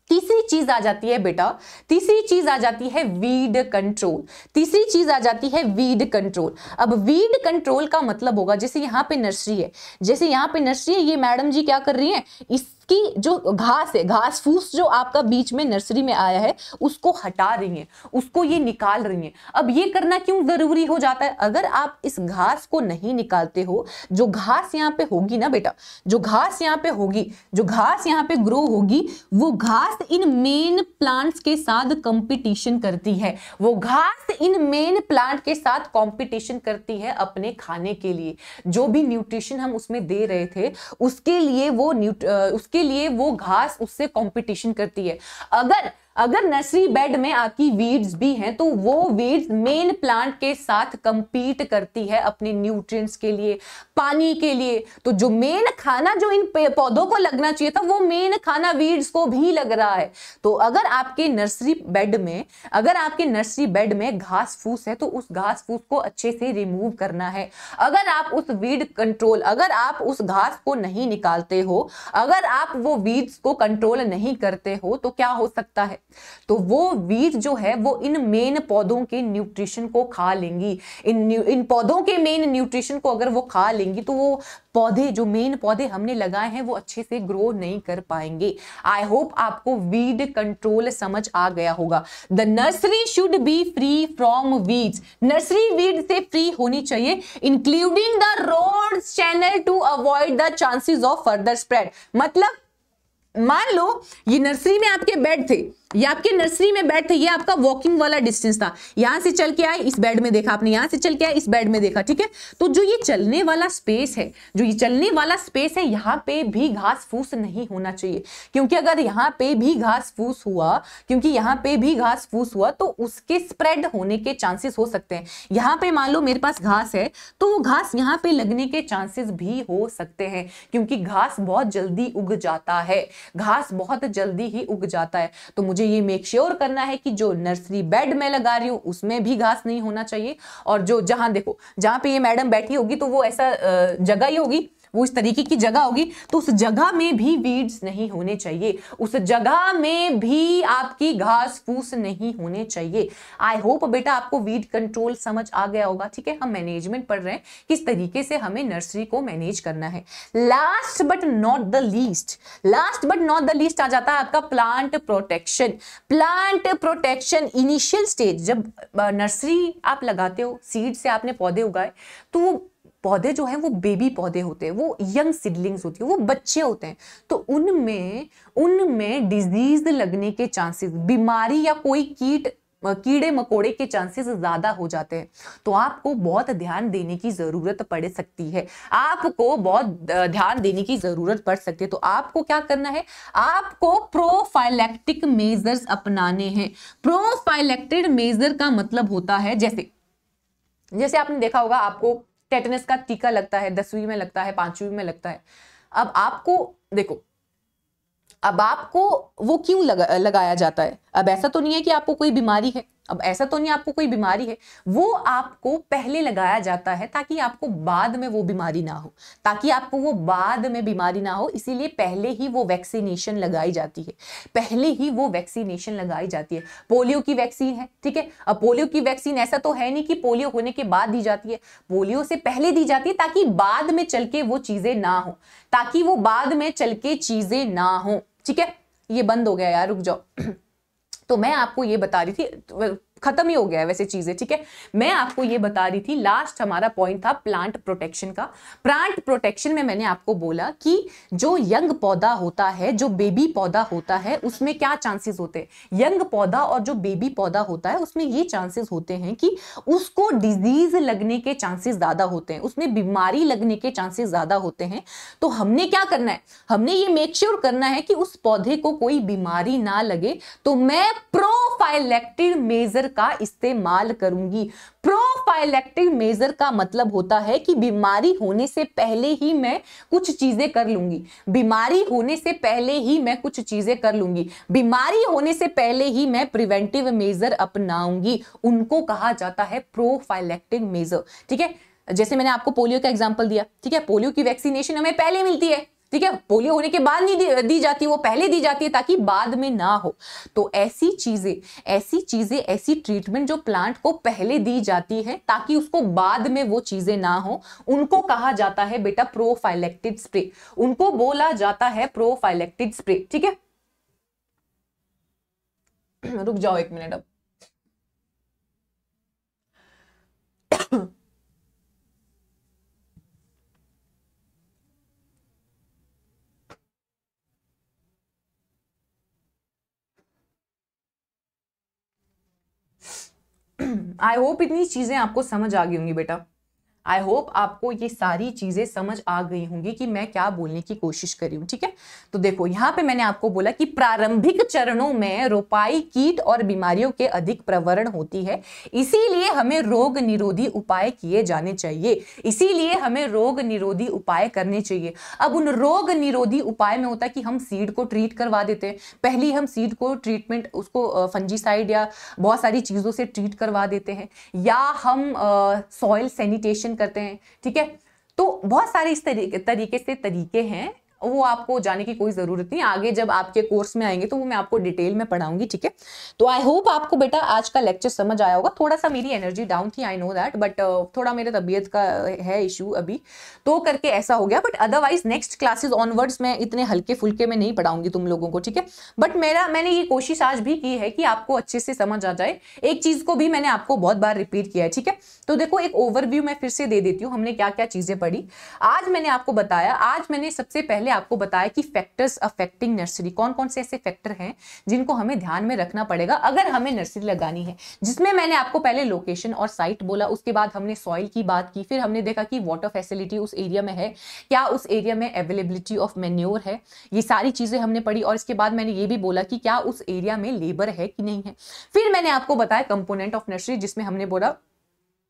तीसरी चीज आ जाती है बेटा, तीसरी चीज आ जाती है वीड कंट्रोल। तीसरी चीज आ जाती है वीड कंट्रोल। अब वीड कंट्रोल का मतलब होगा, जैसे यहाँ पे नर्सरी है, जैसे यहाँ पे नर्सरी है, ये मैडम जी क्या कर रही है, इसकी जो घास है, घास फूस जो आपका बीच में नर्सरी में आया है उसको हटा रही है, उसको ये निकाल रही है। अब ये करना क्यों जरूरी हो जाता है? अगर आप इस घास को नहीं निकालते हो, जो घास यहाँ पे होगी ना बेटा, जो घास यहाँ पे होगी, जो घास यहाँ पे ग्रो होगी, वो घास इन मेन प्लांट्स के साथ कंपटीशन करती है। वो घास इन मेन प्लांट के साथ कंपटीशन करती है अपने खाने के लिए। जो भी न्यूट्रिशन हम उसमें दे रहे थे उसके लिए वो घास उससे कंपटीशन करती है। अगर नर्सरी बेड में आपकी वीड्स भी हैं तो वो वीड्स मेन प्लांट के साथ कंपीट करती है अपने न्यूट्रिएंट्स के लिए, पानी के लिए। तो जो मेन खाना जो इन पौधों को लगना चाहिए था, वो मेन खाना वीड्स को भी लग रहा है। तो अगर आपके नर्सरी बेड में घास फूस है तो उस घास फूस को अच्छे से रिमूव करना है। अगर आप उस घास को नहीं निकालते हो, अगर आप वो वीड्स को कंट्रोल नहीं करते हो, तो क्या हो सकता है? तो वो वीड जो है वो इन मेन पौधों के न्यूट्रिशन को खा लेंगी। इन पौधों के मेन न्यूट्रिशन को अगर वो खा लेंगी तो वो पौधे, जो मेन पौधे हमने लगाए हैं, वो अच्छे से ग्रो नहीं कर पाएंगे। आई होप आपको वीड कंट्रोल समझ आ गया होगा। The nursery should be free from weeds. Nursery weed से फ्री होनी चाहिए, including the road channel to avoid the chances of further spread. मतलब मान लो ये नर्सरी में आपके बेड थे, ये आपके नर्सरी में बेड थे, ये आपका वॉकिंग वाला डिस्टेंस था। यहां से चल के आए, इस बेड में देखा आपने, यहां से चल के आए, इस बेड में देखा, ठीक है। तो जो ये चलने वाला स्पेस है, यहाँ पे भी घास फूस नहीं होना चाहिए, क्योंकि अगर यहाँ पे भी घास फूस हुआ तो उसके स्प्रेड होने के चांसेस हो सकते हैं। यहाँ पे मान लो मेरे पास घास है तो वो घास यहाँ पे लगने के चांसेस भी हो सकते हैं, क्योंकि घास बहुत जल्दी उग जाता है, घास बहुत जल्दी ही उग जाता है। तो मुझे ये मेक श्योर करना है कि जो नर्सरी बेड में लगा रही हूं उसमें भी घास नहीं होना चाहिए। और जो जहां पे ये मैडम बैठी होगी तो वो ऐसा जगह ही होगी, वो इस तरीके की जगह होगी, तो उस जगह में भी वीड्स नहीं होने चाहिए, उस जगह में भी आपकी घास फूस नहीं होने चाहिए। आई होप बेटा आपको वीड कंट्रोल समझ आ गया होगा। ठीक है, हम मैनेजमेंट पढ़ रहे हैं, किस तरीके से हमें नर्सरी को मैनेज करना है। Last but not the least आ जाता है आपका plant protection. Plant protection initial stage, जब नर्सरी आप लगाते हो, सीड से आपने पौधे उगाए, तो वो पौधे जो हैं वो बेबी पौधे होते हैं, वो यंग सीडलिंग्स होती है, वो बच्चे होते हैं। तो उनमें डिजीज लगने के चांसेस, बीमारी या कोई कीड़े मकोड़े के चांसेस ज्यादा हो जाते हैं। तो आपको बहुत ध्यान देने की जरूरत पड़ सकती है, तो आपको क्या करना है, आपको प्रोफाइलैक्टिक मेजर्स अपनाने हैं। प्रोफाइलैक्टिक मेजर का मतलब होता है, जैसे आपने देखा होगा, आपको टेटनस का टीका लगता है, 10वीं में लगता है, 5वीं में लगता है। अब आपको वो क्यों लगाया जाता है? अब ऐसा तो नहीं है कि आपको कोई बीमारी है, वो आपको पहले लगाया जाता है ताकि आपको बाद में वो बीमारी ना हो, इसीलिए पहले ही वो वैक्सीनेशन लगाई जाती है। पोलियो की वैक्सीन है, ठीक है। अब पोलियो की वैक्सीन ऐसा तो है नहीं कि पोलियो होने के बाद दी जाती है, पोलियो से पहले दी जाती है ताकि बाद में चल के वो चीजें ना हो, ठीक है। ये बंद हो गया यार, रुक जाओ। तो मैं आपको ये बता रही थी, खत्म ही हो गया है वैसे चीजें, ठीक है। मैं आपको ये बता रही थी, लास्ट हमारा पॉइंट था प्लांट प्रोटेक्शन का। प्लांट प्रोटेक्शन में मैंने आपको बोला कि जो यंग पौधा होता है, जो बेबी पौधा होता है, उसमें क्या चांसेस होते हैं? यंग पौधा और जो बेबी पौधा होता है उसमें ये चांसेस होते हैं कि उसको डिजीज लगने के चांसेस ज्यादा होते हैं, उसमें बीमारी लगने के चांसेस ज्यादा होते हैं। तो हमने क्या करना है, हमने ये मेक श्योर करना है कि उस पौधे को कोई बीमारी ना लगे। तो मैं प्रोफाइलैक्टिक मेजर का इस्तेमाल करूंगी। प्रोफाइलैक्टिक मेजर का मतलब होता है कि बीमारी होने से पहले ही मैं कुछ चीजें कर लूंगी, बीमारी होने से पहले ही मैं प्रिवेंटिव मेजर अपनाऊंगी। उनको कहा जाता है प्रोफाइलैक्टिक मेजर, ठीक है। जैसे मैंने आपको पोलियो का एग्जांपल दिया, ठीक है। पोलियो की वैक्सीनेशन हमें पहले मिलती है, ठीक है, पोलियो होने के बाद नहीं दी जाती, वो पहले दी जाती है ताकि बाद में ना हो। तो ऐसी चीजें ऐसी ट्रीटमेंट जो प्लांट को पहले दी जाती है ताकि उसको बाद में वो चीजें ना हो, उनको कहा जाता है बेटा प्रोफाइलेक्टिक स्प्रे, उनको बोला जाता है प्रोफाइलेक्टिक स्प्रे। ठीक है, रुक जाओ 1 मिनट अब। आई होप इतनी चीजें आपको समझ आ गई होंगी बेटा, आई होप आपको ये सारी चीजें समझ आ गई होंगी कि मैं क्या बोलने की कोशिश कर रही हूं। ठीक है, तो देखो यहां पे मैंने आपको बोला कि प्रारंभिक चरणों में रोपाई कीट और बीमारियों के अधिक प्रवरण होती है, इसीलिए हमें रोग निरोधी उपाय किए जाने चाहिए, इसीलिए हमें रोग निरोधी उपाय करने चाहिए। अब उन रोग निरोधी उपाय में होता है कि हम सीड को ट्रीट करवा देते हैं, पहले हम सीड को ट्रीटमेंट उसको फंजीसाइड या बहुत सारी चीजों से ट्रीट करवा देते हैं, या हम सॉइल सैनिटेशन करते हैं। ठीक है, तो बहुत सारे इस तरीके से तरीके हैं, वो आपको जाने की कोई जरूरत नहीं, आगे जब आपके कोर्स में आएंगे तो वो मैं आपको डिटेल में पढ़ाऊंगी। ठीक है, तो आई होप आपको बेटा आज का लेक्चर समझ आया होगा। थोड़ा सा मेरी एनर्जी डाउन थी, आई नो दैट, बट थोड़ा मेरे तबीयत का है इशू अभी, तो करके ऐसा हो गया। But otherwise next classes onwards मैं इतने हल्के फुल्के में नहीं पढ़ाऊंगी तुम लोगों को। ठीक है, बट मैंने ये कोशिश आज भी की है कि आपको अच्छे से समझ आ जाए। एक चीज को भी मैंने आपको बहुत बार रिपीट किया है। ठीक है, तो देखो एक ओवरव्यू मैं फिर से दे देती हूँ, हमने क्या क्या चीजें पढ़ी। आज मैंने आपको बताया, आज मैंने सबसे पहले आपको बताया कि फैक्टर्स अफेक्टिंग नर्सरी, कौन कौन से ऐसे फैक्टर हैं जिनको हमें ध्यान में रखना पड़ेगा अगर हमें नर्सरी लगानी है, जिसमें मैंने आपको पहले लोकेशन और साइट बोला, उसके बाद हमने सॉइल की बात की, फिर हमने देखा कि वाटर फैसिलिटी उस एरिया में है क्या, उस एरिया में अवेलेबिलिटी ऑफ मैन्योर है, ये सारी चीजें हमने पढ़ी। और इसके बाद मैंने ये भी बोला कि क्या उस एरिया में लेबर है कि नहीं है। फिर मैंने आपको बताया कंपोनेंट ऑफ नर्सरी, जिसमें हमने बोला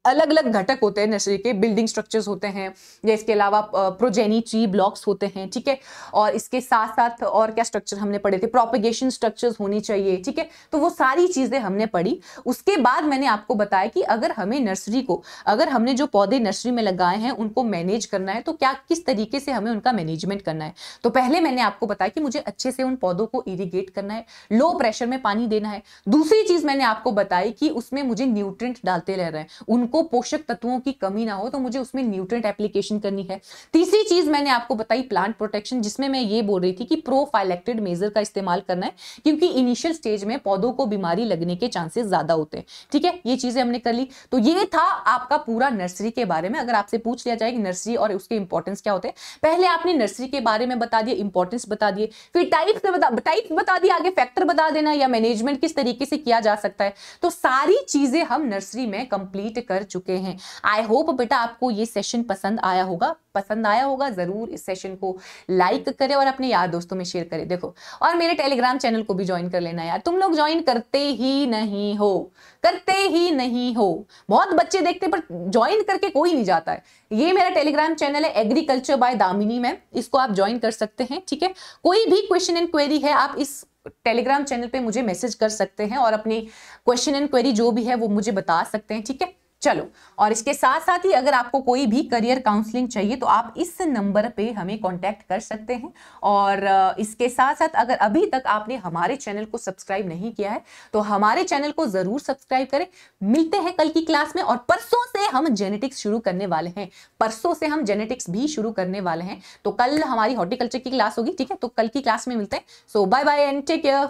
अलग अलग घटक होते हैं नर्सरी के, बिल्डिंग स्ट्रक्चर्स होते हैं, या इसके अलावा प्रोजेनी ट्री ब्लॉक्स होते हैं। ठीक है, और इसके साथ साथ और क्या स्ट्रक्चर हमने पढ़े थे, प्रोपेगेशन स्ट्रक्चर्स होनी चाहिए। ठीक है, तो वो सारी चीजें हमने पढ़ी। उसके बाद मैंने आपको बताया कि अगर हमें नर्सरी को, अगर हमने जो पौधे नर्सरी में लगाए हैं उनको मैनेज करना है तो क्या किस तरीके से हमें उनका मैनेजमेंट करना है। तो पहले मैंने आपको बताया कि मुझे अच्छे से उन पौधों को इरिगेट करना है, लो प्रेशर में पानी देना है। दूसरी चीज मैंने आपको बताई कि उसमें मुझे न्यूट्रिएंट डालते रह रहे हैं, उनको पोषक तत्वों की कमी ना हो, तो मुझे उसमें न्यूट्रिएंट एप्लीकेशन करनी है। तीसरी चीज मैंने आपको बताई प्लांट प्रोटेक्शन, जिसमें मैं ये बोल रही थी कि प्रोफाइलेक्टेड मेजर का इस्तेमाल करना है, क्योंकि इनिशियल स्टेज में पौधों को बीमारी लगने के चांसेस ज्यादा होते हैं। ठीक है, ये चीजें हमने कर ली। तो ये था आपका पूरा नर्सरी के बारे में। अगर आपसे पूछ लिया जाए कि नर्सरी और उसके इंपॉर्टेंस क्या होते हैं, पहले आपने नर्सरी के बारे में बता दिया, इंपॉर्टेंस बता दिए, फिर टाइप्स बता दिया, आगे फैक्टर बता देना या मैनेजमेंट किस तरीके से किया जा सकता है। तो सारी चीजें हम नर्सरी में कंप्लीट कर चुके हैं। आई होप बेटा आपको ये सेशन पसंद आया होगा। जरूर इस सेशन को लाइक करें और अपने यार दोस्तों में शेयर करें। देखो, और मेरे टेलीग्राम चैनल को भी ज्वाइन कर लेना यार, तुम लोग ज्वाइन करते ही नहीं हो। बहुत बच्चे देखते पर ज्वाइन करके कोई नहीं जाता है। ये मेरा टेलीग्राम चैनल है एग्रीकल्चर बाय दामिनी मैम, इसको आप ज्वाइन कर सकते हैं। ठीक है, कोई भी क्वेश्चन एंड क्वेरी है आप इस टेलीग्राम चैनल पे मुझे मैसेज कर सकते हैं और अपनी क्वेश्चन एंड क्वेरी जो भी है वो मुझे बता सकते हैं। ठीक है, चलो, और इसके साथ साथ ही अगर आपको कोई भी करियर काउंसलिंग चाहिए तो आप इस नंबर पे हमें कांटेक्ट कर सकते हैं। और इसके साथ साथ अगर अभी तक आपने हमारे चैनल को सब्सक्राइब नहीं किया है तो हमारे चैनल को जरूर सब्सक्राइब करें। मिलते हैं कल की क्लास में, और परसों से हम जेनेटिक्स शुरू करने वाले हैं। तो कल हमारी हॉर्टिकल्चर की क्लास होगी। ठीक है, तो कल की क्लास में मिलते हैं। So bye bye and take care.